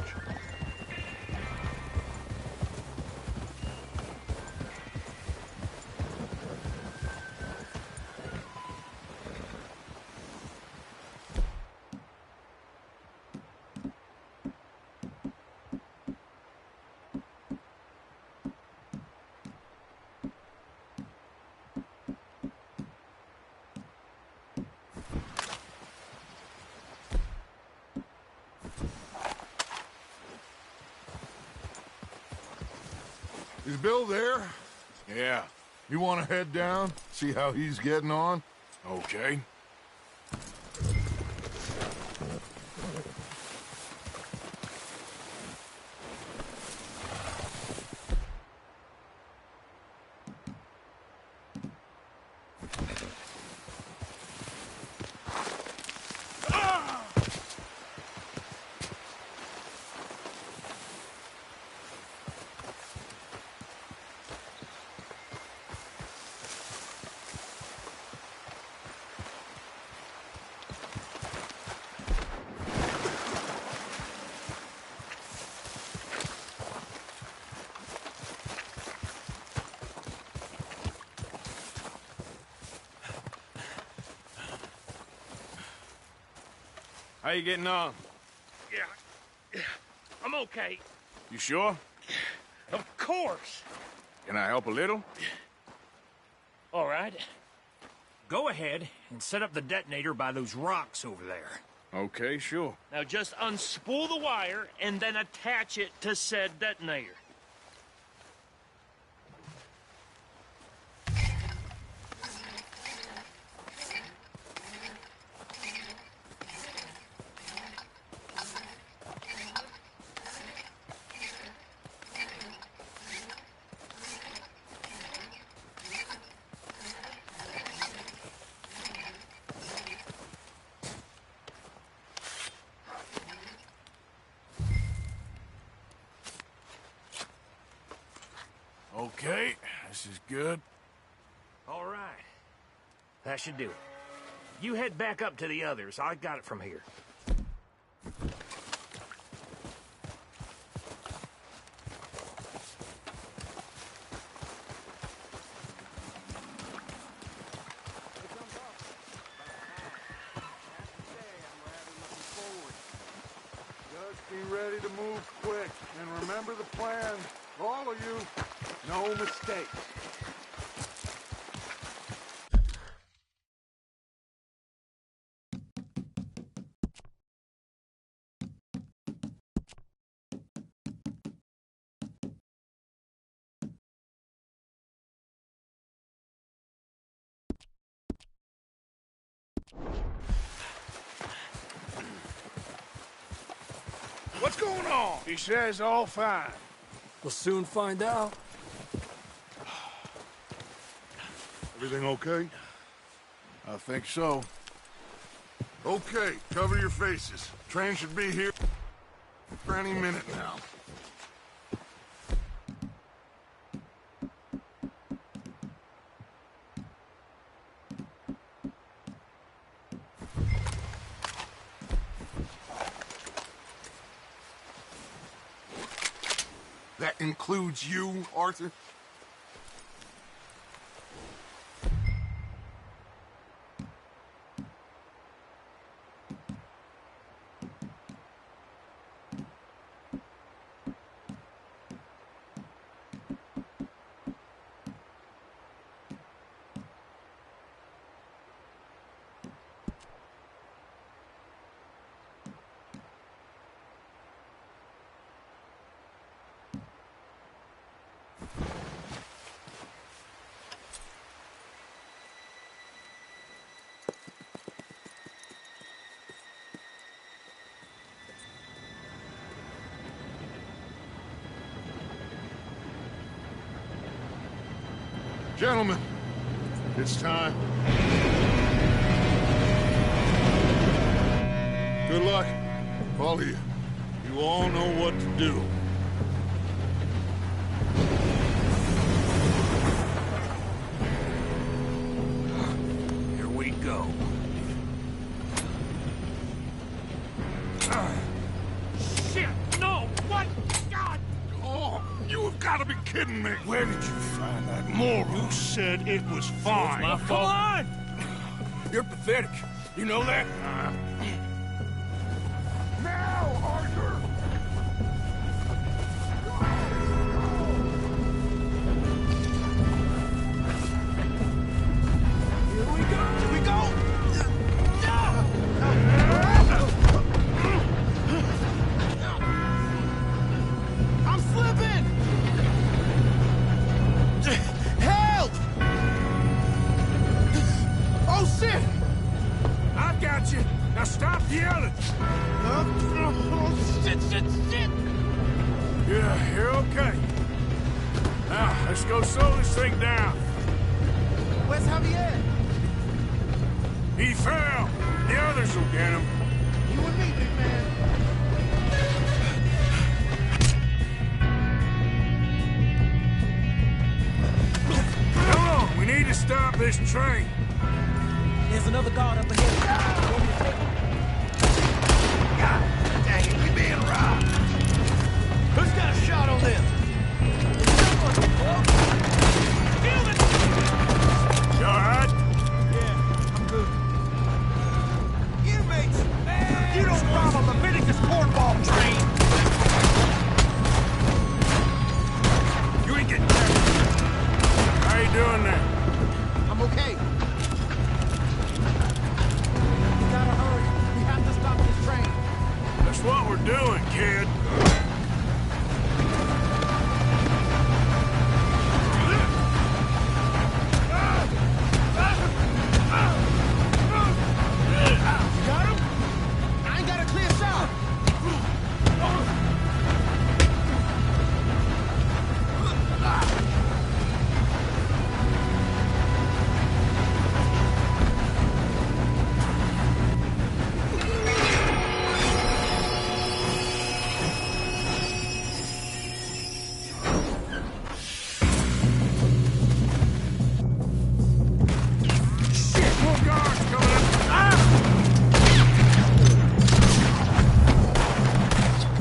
Is Bill there? Yeah. You want to head down, see how he's getting on? Okay. How you getting on? Yeah, I'm okay. You sure? Of course. Can I help a little? All right. Go ahead and set up the detonator by those rocks over there. Okay, sure. Now just unspool the wire and then attach it to said detonator. Okay, this is good. All right. That should do it. You head back up to the others. I got it from here. Just be ready to move quick, and remember the plan. All of you, no mistakes. What's going on? He says all fine. We'll soon find out. Everything okay? I think so. Okay, cover your faces. Train should be here for any minute now. That includes you, Arthur? Gentlemen, it's time. Good luck, all of you. You all know what to do. Here we go. Shit! No! What? God! Oh, you have got to be kidding me. Where did you find that moron? You said it was fine. My fault. Come on! You're pathetic. You know that? Now, Arthur! Here we go! Here we go! I'm slipping! stop yelling! Oh, shit! Yeah, you're okay. Now, let's go slow this thing down. Where's Javier? He fell. The others will get him. You and me, big man. Come on, we need to stop this train. There's another guard up ahead. Want me to take him? God dang it, we being robbed. Who's got a shot on them? You alright? Yeah, I'm good. You mates, man! You don't rob a Leviticus cornball train! You ain't getting back. How you doing there? I'm okay. We gotta hurry. We have to stop this train. That's what we're doing, kid. Got him? I ain't got a clear shot. More guards coming up.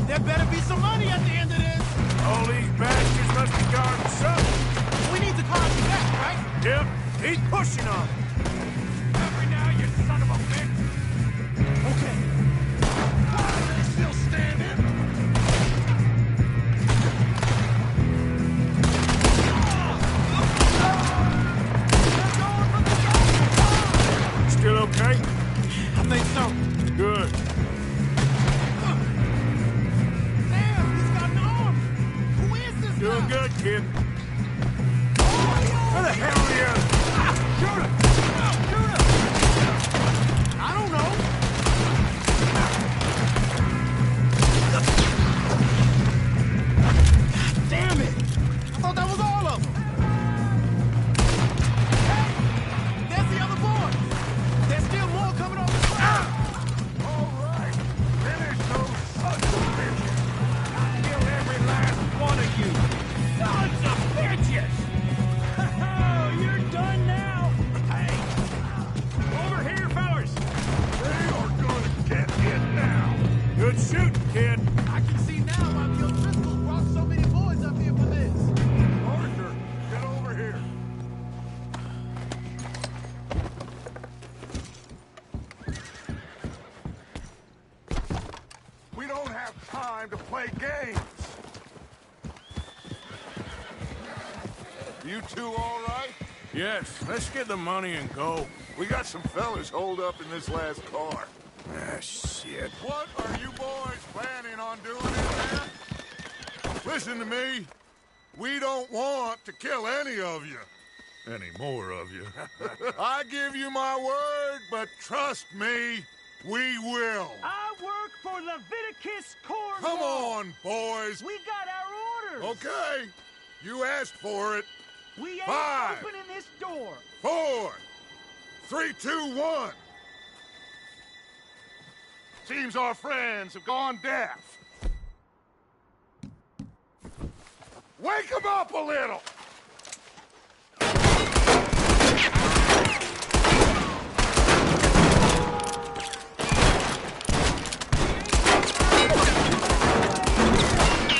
There better be some money at the end of this. All these bastards must be guarding something. We need to call you back, right? Yep, keep pushing on. Hurry now, you son of a bitch! Okay. Still standing? Still okay? I think so. Good. Damn, he's got an arm. Who is this Doing guy? good, kid. Where the hell are the others? Shoot him! Shoot him! I don't know. God damn it! I thought that was all of them. Hey! There's the other boys. There's still more coming on the train. All right, finish those sons of bitches! I'll kill every last one of you! Sons of bitches! Oh, you're done now. Hey! Over here, fellas! They are gonna get it now! Good shooting, kid. I can see now why Bill Driscoll brought so many boys up here for this. Arthur, get over here! We don't have time to play games! You two all right? Yes, let's get the money and go. We got some fellas holed up in this last car. Ah, shit. What are you boys planning on doing in there? Listen to me. We don't want to kill any of you. Any more of you. I give you my word, but trust me, we will. I work for Leviticus Cornwall. Come on, boys. We got our orders. Okay. You asked for it. We ain't 5, opening this door. 4, 3, 2, 1. Seems our friends have gone deaf. Wake them up a little!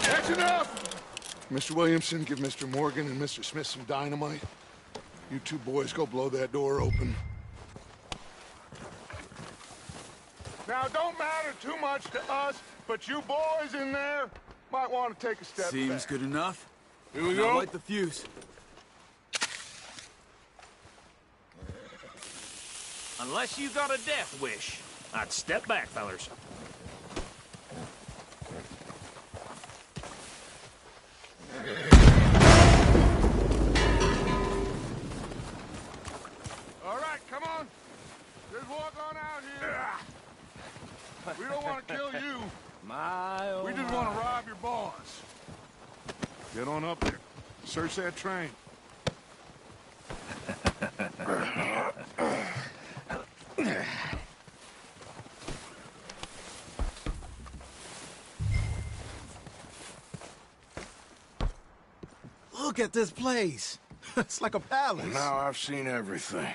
That's enough! Mr. Williamson, give Mr. Morgan and Mr. Smith some dynamite. You two boys go blow that door open. Now, don't matter too much to us, but you boys in there might want to take a step Seems back. good enough. Here we Now go. light the fuse. Unless you got a death wish, I'd step back, fellers. All right, come on. Just walk on out here. We don't want to kill you. My, oh We just my. want to rob your boss. Get on up there. Search that train. Look at this place. It's like a palace. Now I've seen everything.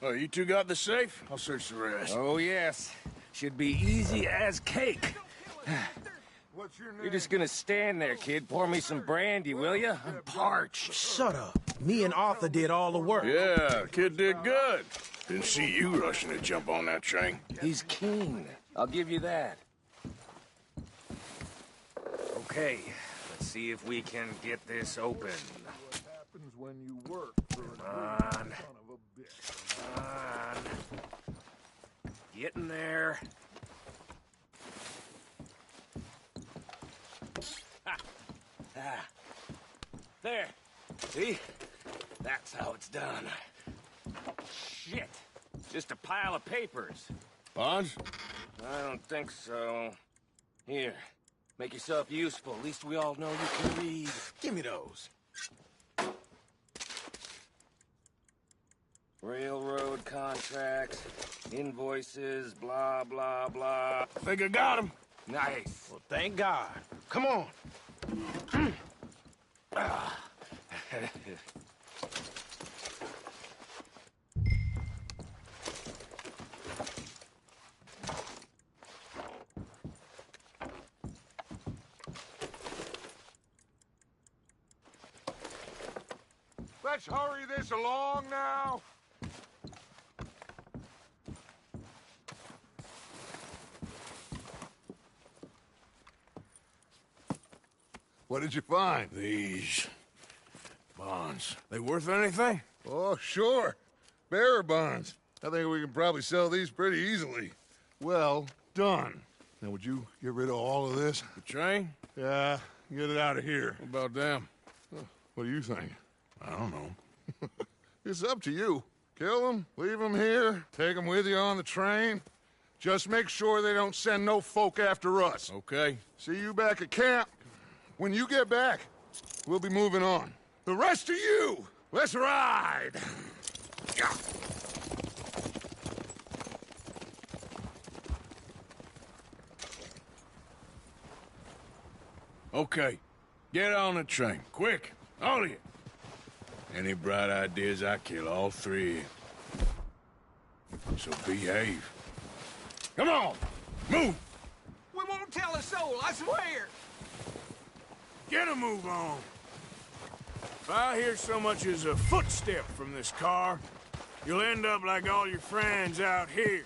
Oh, you two got the safe? I'll search the rest. Oh, yes. Should be easy as cake. What's your name? You're just gonna stand there, kid. Pour me some brandy, will you? I'm parched. Shut up. Me and Arthur did all the work. Yeah, the kid did good. Didn't see you rushing to jump on that train. He's keen. I'll give you that. Okay, let's see if we can get this open. What happens when you work for a on. son of a bitch? Come on. Get in there. Ha. Ah. There. See? That's how it's done. Shit. Just a pile of papers. Bonds? I don't think so. Here. Make yourself useful. At least we all know you can read. Give me those. Railroad contracts, invoices, blah, blah, blah. Think I got him. Nice. Well, thank God. Come on. Let's hurry this along now. What did you find? These bonds. They worth anything? Oh, sure. Bearer bonds. I think we can probably sell these pretty easily. Well done. Now, would you get rid of all of this? The train? Yeah, get it out of here. What about them? What do you think? I don't know. It's up to you. Kill them, leave them here, take them with you on the train. Just make sure they don't send no folk after us. Okay. See you back at camp. When you get back, we'll be moving on. The rest of you, let's ride! Okay. Get on the train. Quick. All of you. Any bright ideas, I kill all three of you. So behave. Come on! Move! We won't tell a soul, I swear! Get a move on! If I hear so much as a footstep from this car, you'll end up like all your friends out here.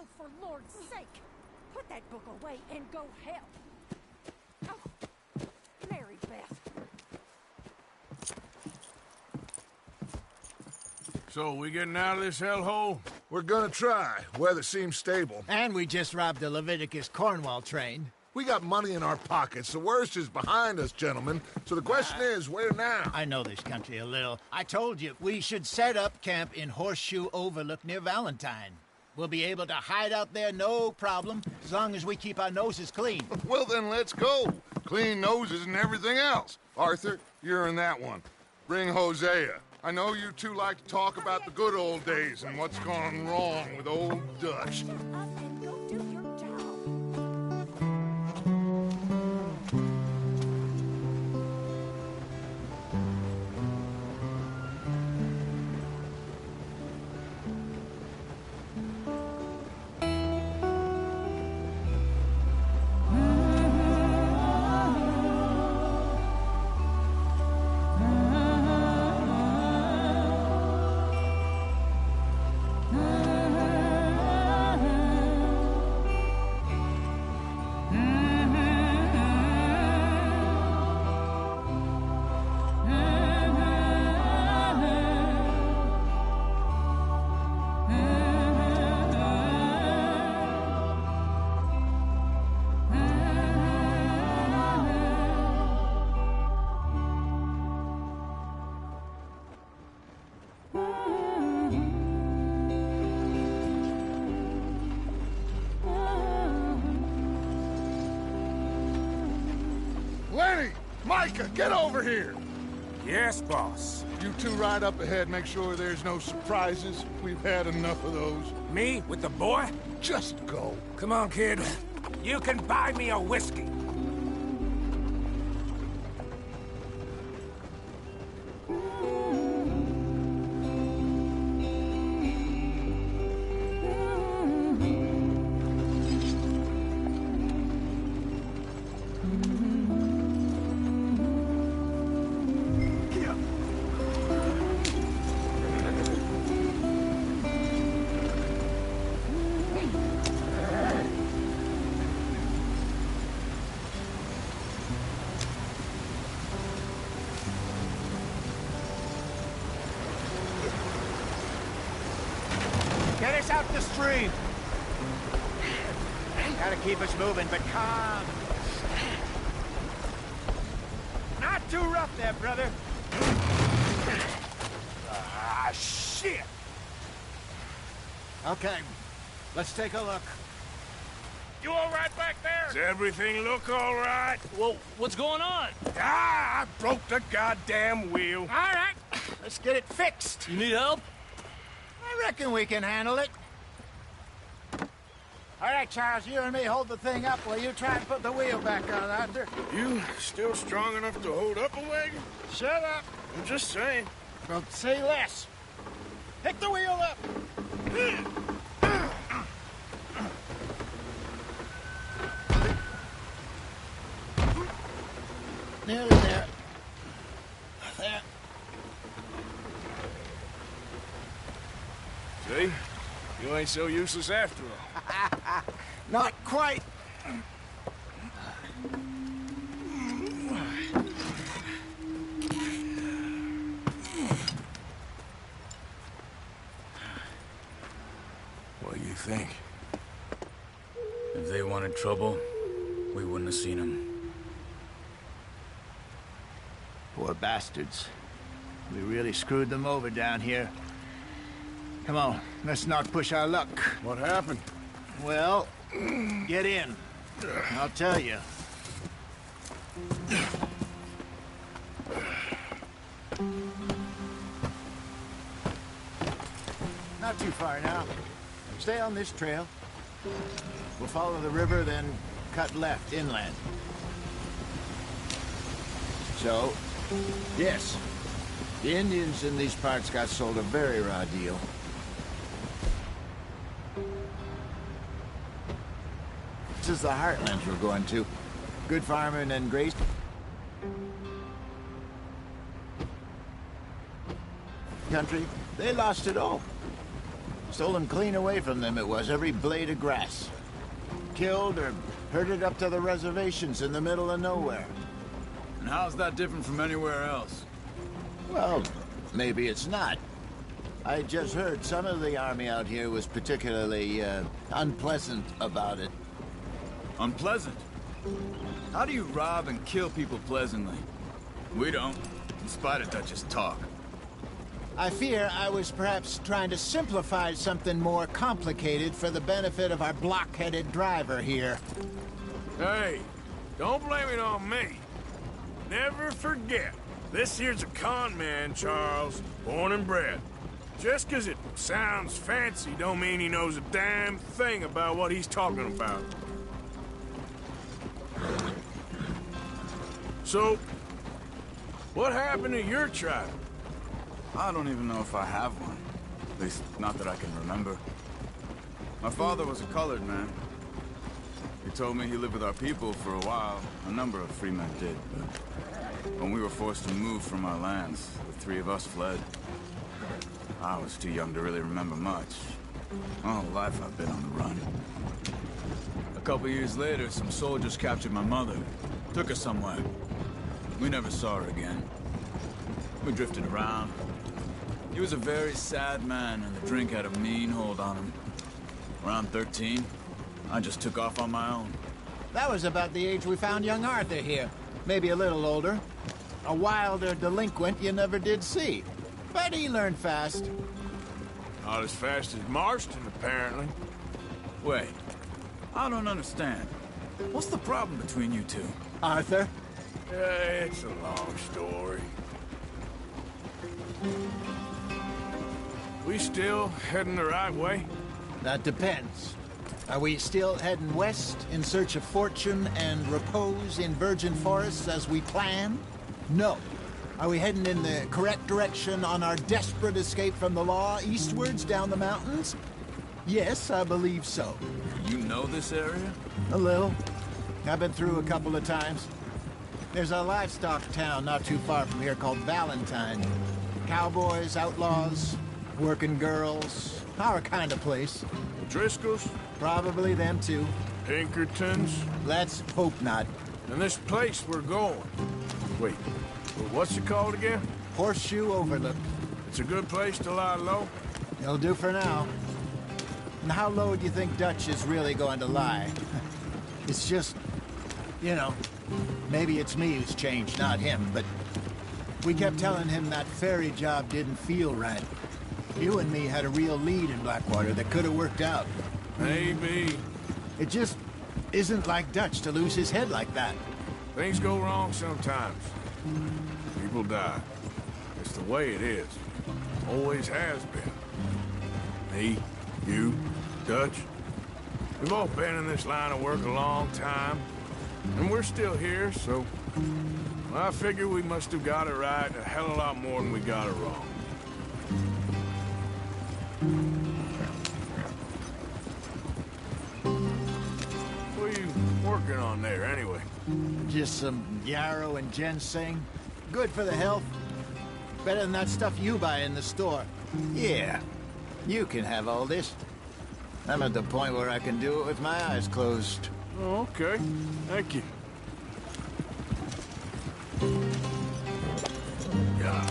Oh, for Lord's sake! Put that book away and go help! Oh, Mary Beth. So, we getting out of this hellhole? We're gonna try. Weather seems stable. And we just robbed the Leviticus Cornwall train. We got money in our pockets. The worst is behind us, gentlemen. So the question is, where now? I know this country a little. I told you, we should set up camp in Horseshoe Overlook near Valentine. We'll be able to hide out there no problem, as long as we keep our noses clean. Well, then let's go. Clean noses and everything else. Arthur, you're in that one. Bring Hosea. I know you two like to talk about the good old days and what's gone wrong with old Dutch. Shut up and go do your job. Lenny! Micah, get over here! Yes, boss. You two ride up ahead, make sure there's no surprises. We've had enough of those. Me with the boy? Just go. Come on, kid. You can buy me a whiskey. Get us out the stream. Gotta keep us moving, but calm. Not too rough there, brother. Ah, shit! Okay, let's take a look. You all right back there? Does everything look all right? Well, what's going on? Ah, I broke the goddamn wheel. All right, let's get it fixed. You need help? I reckon we can handle it. All right, Charles, you and me hold the thing up while you try and put the wheel back on, Arthur. You still strong enough to hold up a wagon? Shut up. I'm just saying. Well, say less. Pick the wheel up. Nearly there. There. See? You ain't so useless after all. Not quite. What do you think? If they wanted trouble, we wouldn't have seen them. Poor bastards. We really screwed them over down here. Come on, let's not push our luck. What happened? Well, get in. I'll tell you. Not too far now. Stay on this trail. We'll follow the river, then cut left inland. So, yes, the Indians in these parts got sold a very raw deal. This is the heartlands we're going to. Good farming and grace. Country, they lost it all. Stolen clean away from them it was, every blade of grass. Killed or herded up to the reservations in the middle of nowhere. And how's that different from anywhere else? Well, maybe it's not. I just heard some of the army out here was particularly, unpleasant about it. Unpleasant? How do you rob and kill people pleasantly? We don't, in spite of Dutch's talk. I fear I was perhaps trying to simplify something more complicated for the benefit of our block-headed driver here. Hey, don't blame it on me. Never forget, This here's a con man, Charles. Born and bred. Just 'cause it sounds fancy don't mean he knows a damn thing about what he's talking about. So, what happened to your tribe? I don't even know if I have one. At least, not that I can remember. My father was a colored man. He told me he lived with our people for a while. A number of free men did, but when we were forced to move from our lands, the three of us fled. I was too young to really remember much. All life I've been on the run. A couple years later, some soldiers captured my mother. Took her somewhere. We never saw her again. We drifted around. He was a very sad man, and the drink had a mean hold on him. Around 13, I just took off on my own. That was about the age we found young Arthur here. Maybe a little older. A wilder delinquent you never did see. But he learned fast. Not as fast as Marston, apparently. Wait, I don't understand. What's the problem between you two? Arthur? It's a long story. We still heading the right way? That depends. Are we still heading west in search of fortune and repose in virgin forests as we planned? No. Are we heading in the correct direction on our desperate escape from the law eastwards down the mountains? Yes, I believe so. You know this area? A little. I've been through a couple of times. There's a livestock town not too far from here called Valentine. Cowboys, outlaws, working girls, our kind of place. Driscolls? Probably them too. Pinkertons? Let's hope not. And this place we're going. Wait, what's it called again? Horseshoe Overlook. It's a good place to lie low? It'll do for now. And how low do you think Dutch is really going to lie? It's just, you know, maybe it's me who's changed, not him, but we kept telling him that ferry job didn't feel right. You and me had a real lead in Blackwater that could have worked out. Maybe. It just isn't like Dutch to lose his head like that. Things go wrong sometimes. People die. It's the way it is. Always has been. Me, you, Dutch. We've all been in this line of work a long time. And we're still here, so... I figure we must have got it right a hell of a lot more than we got it wrong. What are you working on there, anyway? Just some yarrow and ginseng. Good for the health. Better than that stuff you buy in the store. Yeah, you can have all this. I'm at the point where I can do it with my eyes closed. Oh, okay. Thank you. Yeah.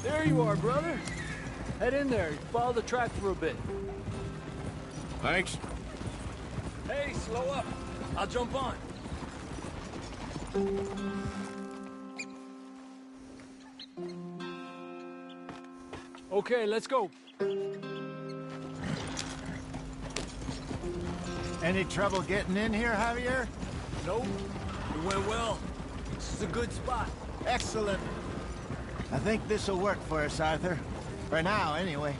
There you are, brother. Head in there. Follow the track for a bit. Thanks. Hey, slow up. I'll jump on. Okay, let's go. Any trouble getting in here, Javier? Nope. It went well. This is a good spot. Excellent. I think this'll work for us, Arthur. For now, anyway.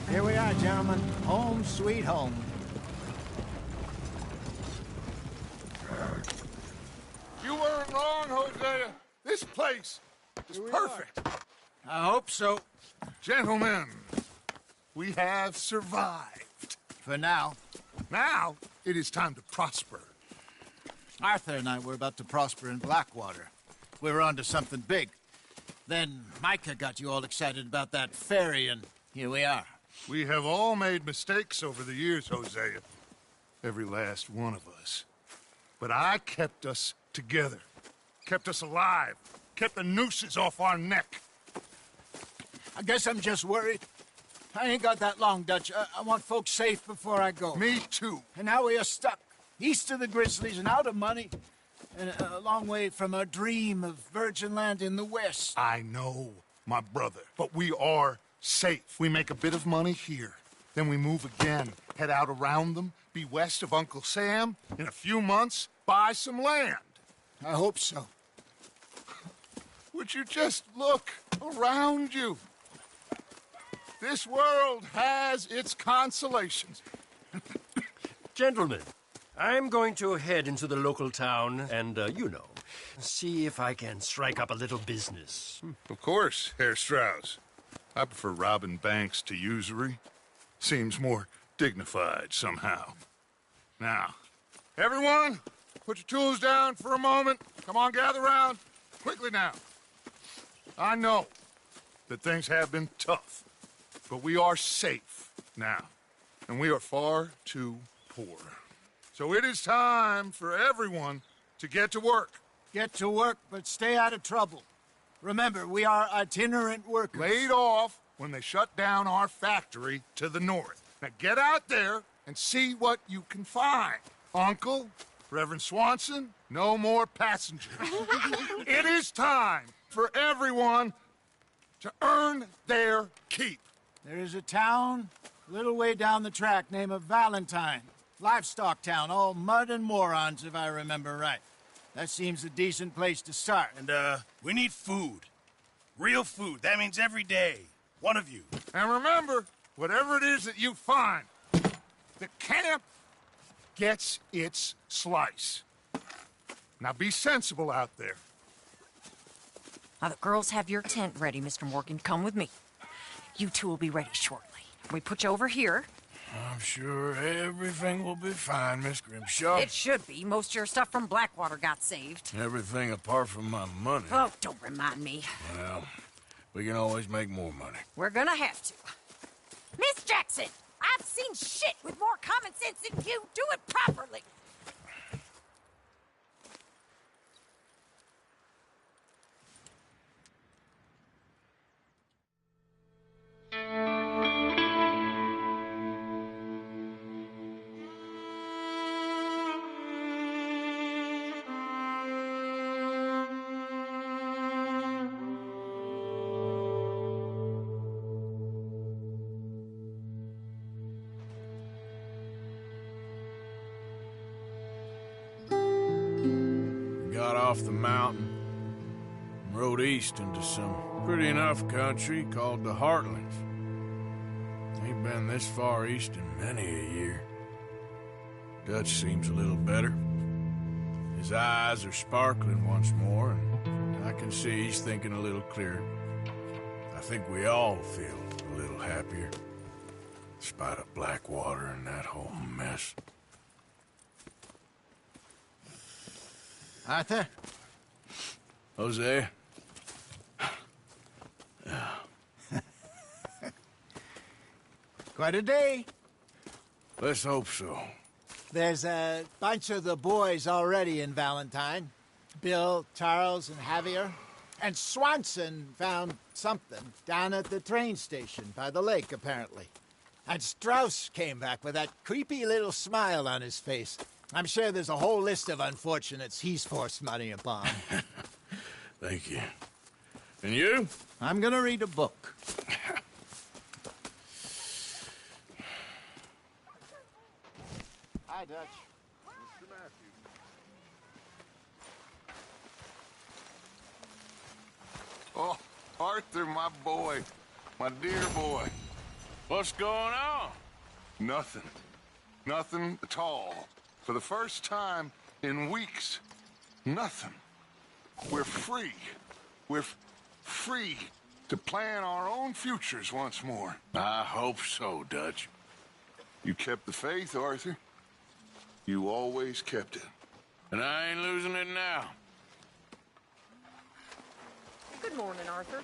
Here we are, gentlemen. Home sweet home. You weren't wrong, Hosea. This place is perfect. I hope so. Gentlemen, we have survived. For now. Now, it is time to prosper. Arthur and I were about to prosper in Blackwater. We were onto something big. Then Micah got you all excited about that ferry, and here we are. We have all made mistakes over the years, Hosea. Every last one of us. But I kept us together. Kept us alive. Kept the nooses off our neck. I guess I'm just worried. I ain't got that long, Dutch. I want folks safe before I go. Me too. And now we are stuck. East of the Grizzlies and out of money. And a long way from our dream of virgin land in the west. I know, my brother. But we are safe. We make a bit of money here. Then we move again. Head out around them. Be west of Uncle Sam. In a few months, buy some land. I hope so. Would you just look around you? This world has its consolations. Gentlemen, I'm going to head into the local town and, see if I can strike up a little business. Of course, Herr Strauss. I prefer robbing banks to usury. Seems more dignified somehow. Now, everyone, put your tools down for a moment. Come on, gather round. Quickly now. I know that things have been tough, but we are safe now, and we are far too poor. So it is time for everyone to get to work. Get to work, but stay out of trouble. Remember, we are itinerant workers. Laid off when they shut down our factory to the north. Now get out there and see what you can find. Uncle, Reverend Swanson, no more passengers. It is time for everyone to earn their keep. There is a town a little way down the track named Valentine. Livestock town, all mud and morons, if I remember right. That seems a decent place to start. And, we need food. Real food. That means every day. One of you. And remember, whatever it is that you find, the camp gets its slice. Now be sensible out there. Now, the girls have your tent ready, Mr. Morgan. Come with me. You two will be ready shortly. We put you over here. I'm sure everything will be fine, Miss Grimshaw. It should be. Most of your stuff from Blackwater got saved. Everything apart from my money. Oh, don't remind me. Well, we can always make more money. We're gonna have to. Miss Jackson, I've seen shit with more common sense than you. Do it properly. Got off the mountain and rode east into some pretty enough country called the Heartlands. Ain't been this far east in many a year. Dutch seems a little better. His eyes are sparkling once more, and I can see he's thinking a little clearer. I think we all feel a little happier, in spite of Blackwater and that whole mess. Arthur? Jose? Quite a day. Let's hope so. There's a bunch of the boys already in Valentine. Bill, Charles, and Javier. And Swanson found something down at the train station by the lake, apparently. And Strauss came back with that creepy little smile on his face. I'm sure there's a whole list of unfortunates he's forced money upon. Thank you. And you? I'm gonna read a book. Arthur, my boy. My dear boy. What's going on? Nothing. Nothing at all. For the first time in weeks. Nothing. We're free. We're free to plan our own futures once more. I hope so, Dutch. You kept the faith, Arthur. You always kept it. And I ain't losing it now. Good morning, Arthur.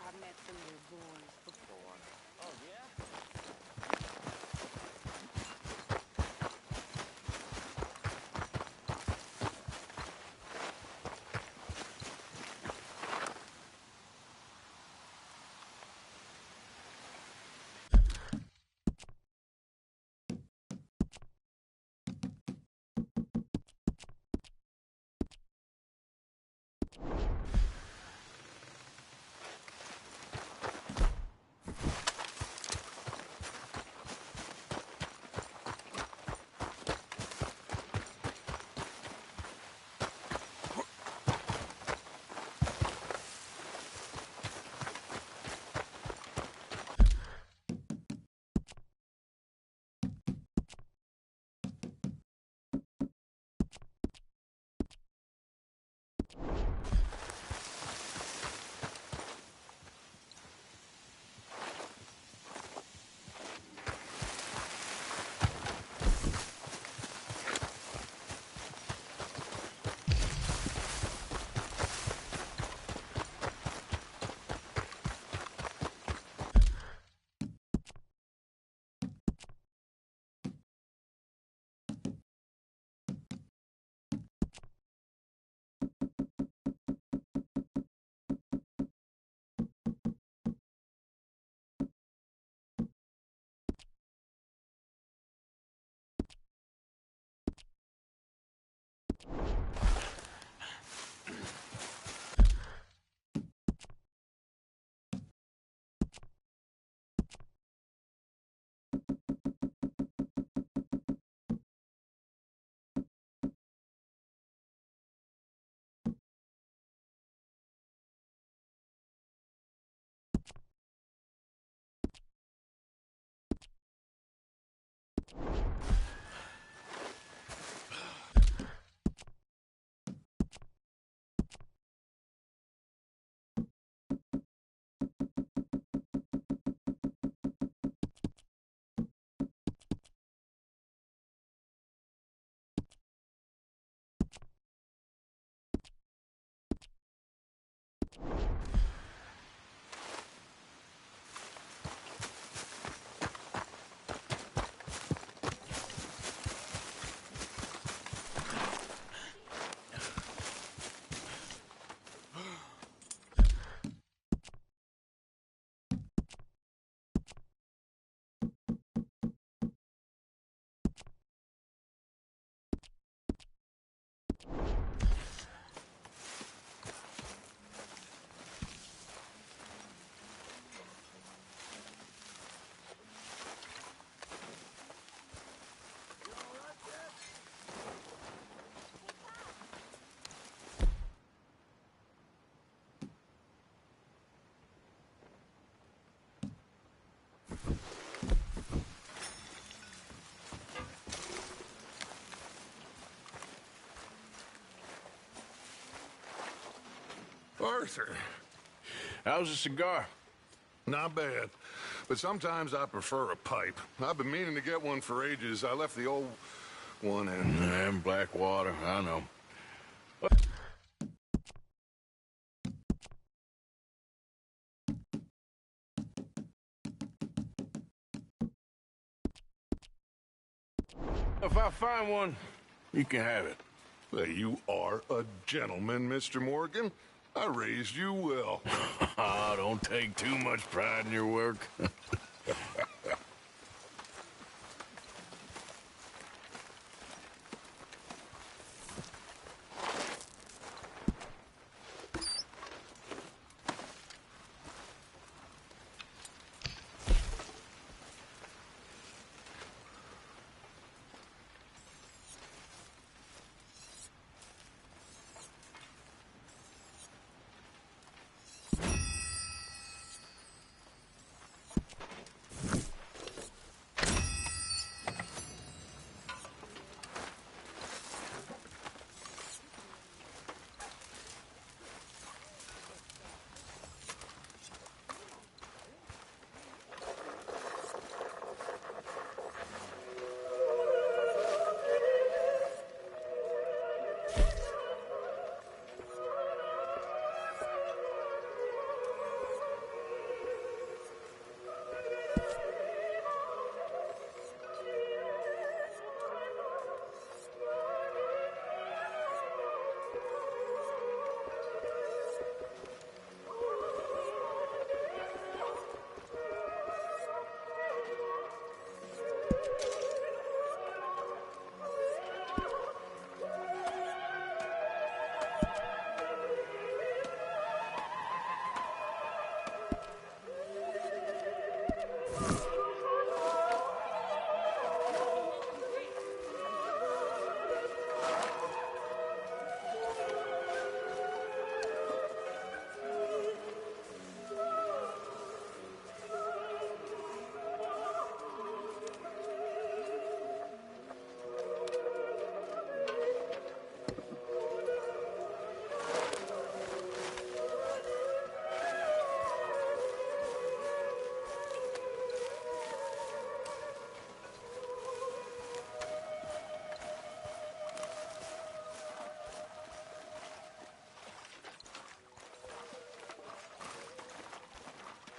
I've met some of your boys before. Oh, yeah? Arthur. How's the cigar? Not bad. But sometimes I prefer a pipe. I've been meaning to get one for ages. I left the old one in. And Blackwater, I know. If I find one, you can have it. Well, you are a gentleman, Mr. Morgan. I raised you well. Don't take too much pride in your work.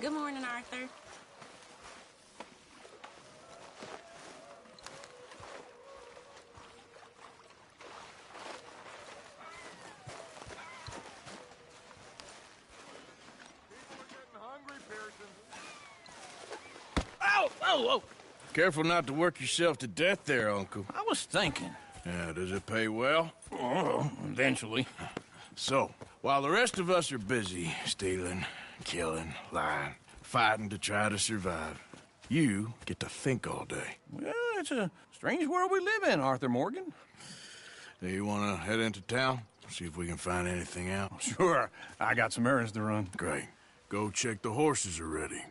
Good morning, Arthur. Ow! Whoa, whoa! Careful not to work yourself to death there, Uncle. I was thinking. Yeah, does it pay well? Oh, eventually. So, while the rest of us are busy stealing, killing, lying, fighting to try to survive, you get to think all day. Well, it's a strange world we live in, Arthur Morgan. Do you want to head into town? See if we can find anything out? Sure. I got some errands to run. Great. Go check the horses are ready.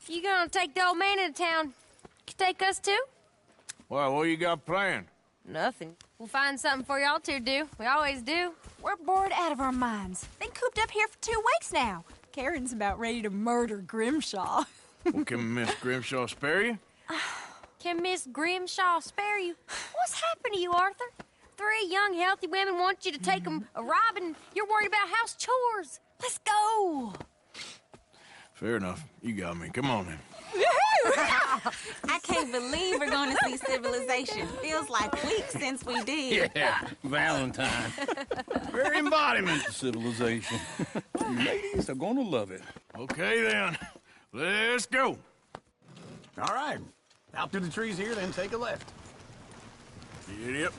You gonna take the old man into town? Can take us too? Well, what you got planned? Nothing. We'll find something for y'all to do. We always do. We're bored out of our minds. Been cooped up here for 2 weeks now. Karen's about ready to murder Grimshaw. Well, can Miss Grimshaw spare you? Can Miss Grimshaw spare you? What's happened to you, Arthur? 3 young, healthy women want you to take them a robbing. You're worried about house chores. Let's go. Fair enough. You got me. Come on, then. I can't believe we're going to see civilization. Feels like weeks since we did. Yeah, Valentine. Very embodiment of civilization. Ladies are gonna love it. Okay, then. Let's go. All right. Out through the trees here, then take a left. Yep.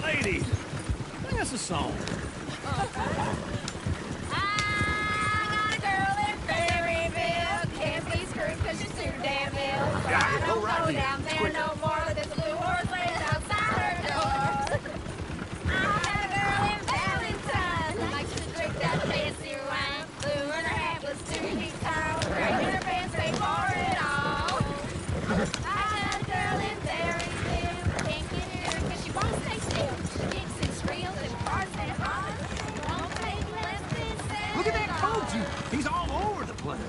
Ladies, sing us a song. Yeah, go right down there no more. There's a blue horse laying outside her door. I had a girl in Valentine who likes to drink that fancy wine. Blue in her hat was 2 feet tall. Great in her pants, paid for it all. I had a girl in Berryville. Can't get her 'cause she won't stay still. She kicks and squeals and farts and hollers. Won't take less than 7. Look at that coach. He's all over the place.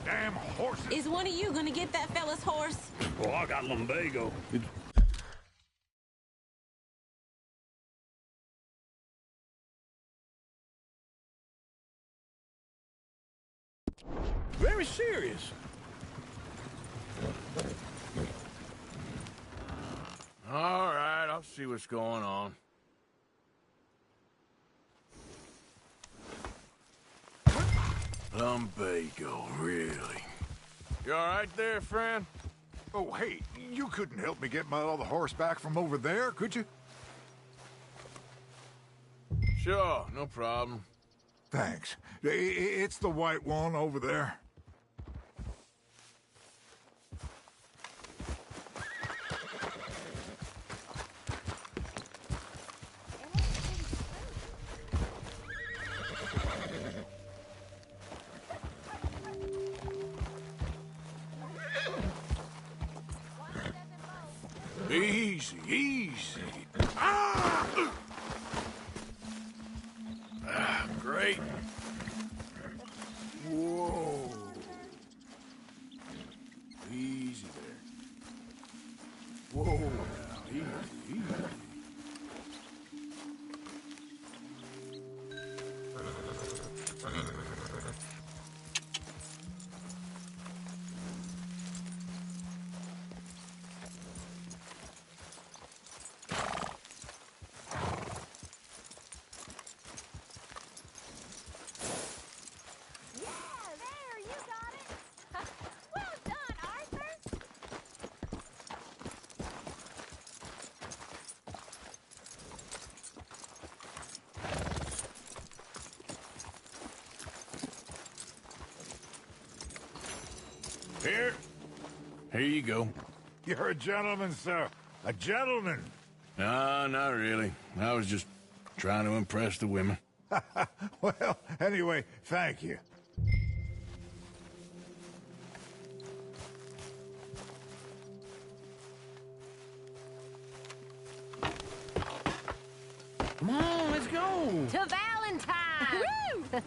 Damn horses! Is one of you gonna get that fella's horse? Oh, I got lumbago. Very serious. All right, I'll see what's going on. Lumbago, really? You all right there, friend? Oh, hey, you couldn't help me get my other horse back from over there, could you? Sure, no problem. Thanks. It's the white one over there. Easy, easy. Great. Whoa. Easy there. Whoa, now, easy, easy. Here you go. You're a gentleman, sir. A gentleman. No, not really. I was just trying to impress the women. Well, anyway, thank you. Come on, let's go. To Valentine! Woo!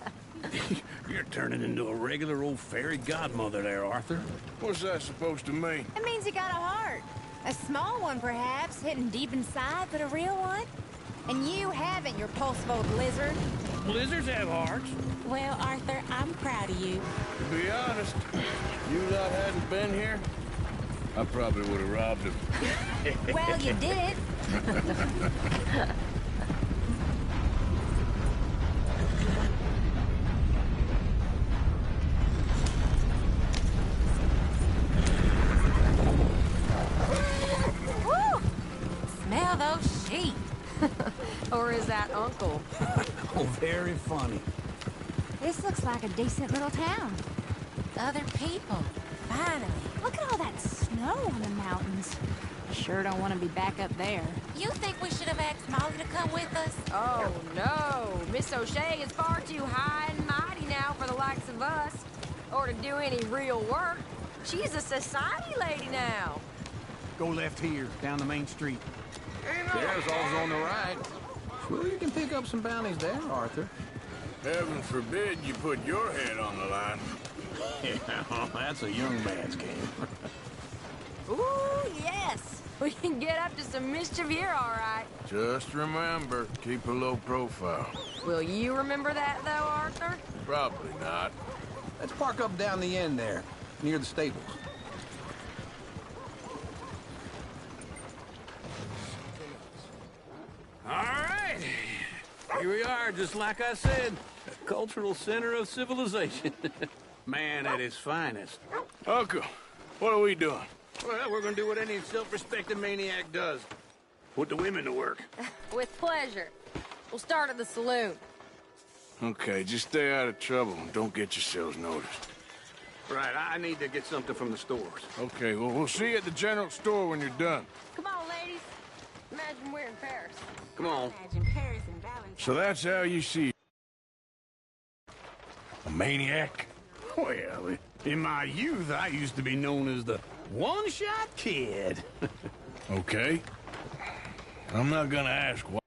You're turning into a regular old fairy godmother there, Arthur. What's that supposed to mean? It means you got a heart. A small one, perhaps, hidden deep inside, but a real one. And you haven't, your pulse-vote blizzard. Blizzards have hearts. Well, Arthur, I'm proud of you. To be honest, you lot hadn't been here, I probably would have robbed him. Well, you did. Woo! Smell those sheep. Or is that Uncle? Oh, very funny. This looks like a decent little town. Other people, finally. Look at all that snow on the mountains. Sure don't want to be back up there. You think we should have asked Molly to come with us? Oh, no. Miss O'Shea is far too high and mighty now for the likes of us. Or to do any real work. She's a society lady now. Go left here, down the main street. There's all's on the right. Sure, you can pick up some bounties there, Arthur. Heaven forbid you put your head on the line. Yeah, well, that's a young man's game. Ooh, yes. We can get up to some mischief here, all right. Just remember, keep a low profile. Will you remember that, though, Arthur? Probably not. Let's park up down the end there, near the stables. All right. Here we are, just like I said. A cultural center of civilization. Man at his finest. Uncle, what are we doing? Well, we're gonna do what any self-respecting maniac does. Put the women to work. With pleasure. We'll start at the saloon. Okay, just stay out of trouble and don't get yourselves noticed. Right, I need to get something from the stores. Okay, well, we'll see you at the general store when you're done. Come on, ladies. Imagine we're in Paris. Come on. Imagine Paris and Valentine. So that's how you see a maniac? Well, in my youth, I used to be known as the one-shot kid. Okay. I'm not gonna ask why.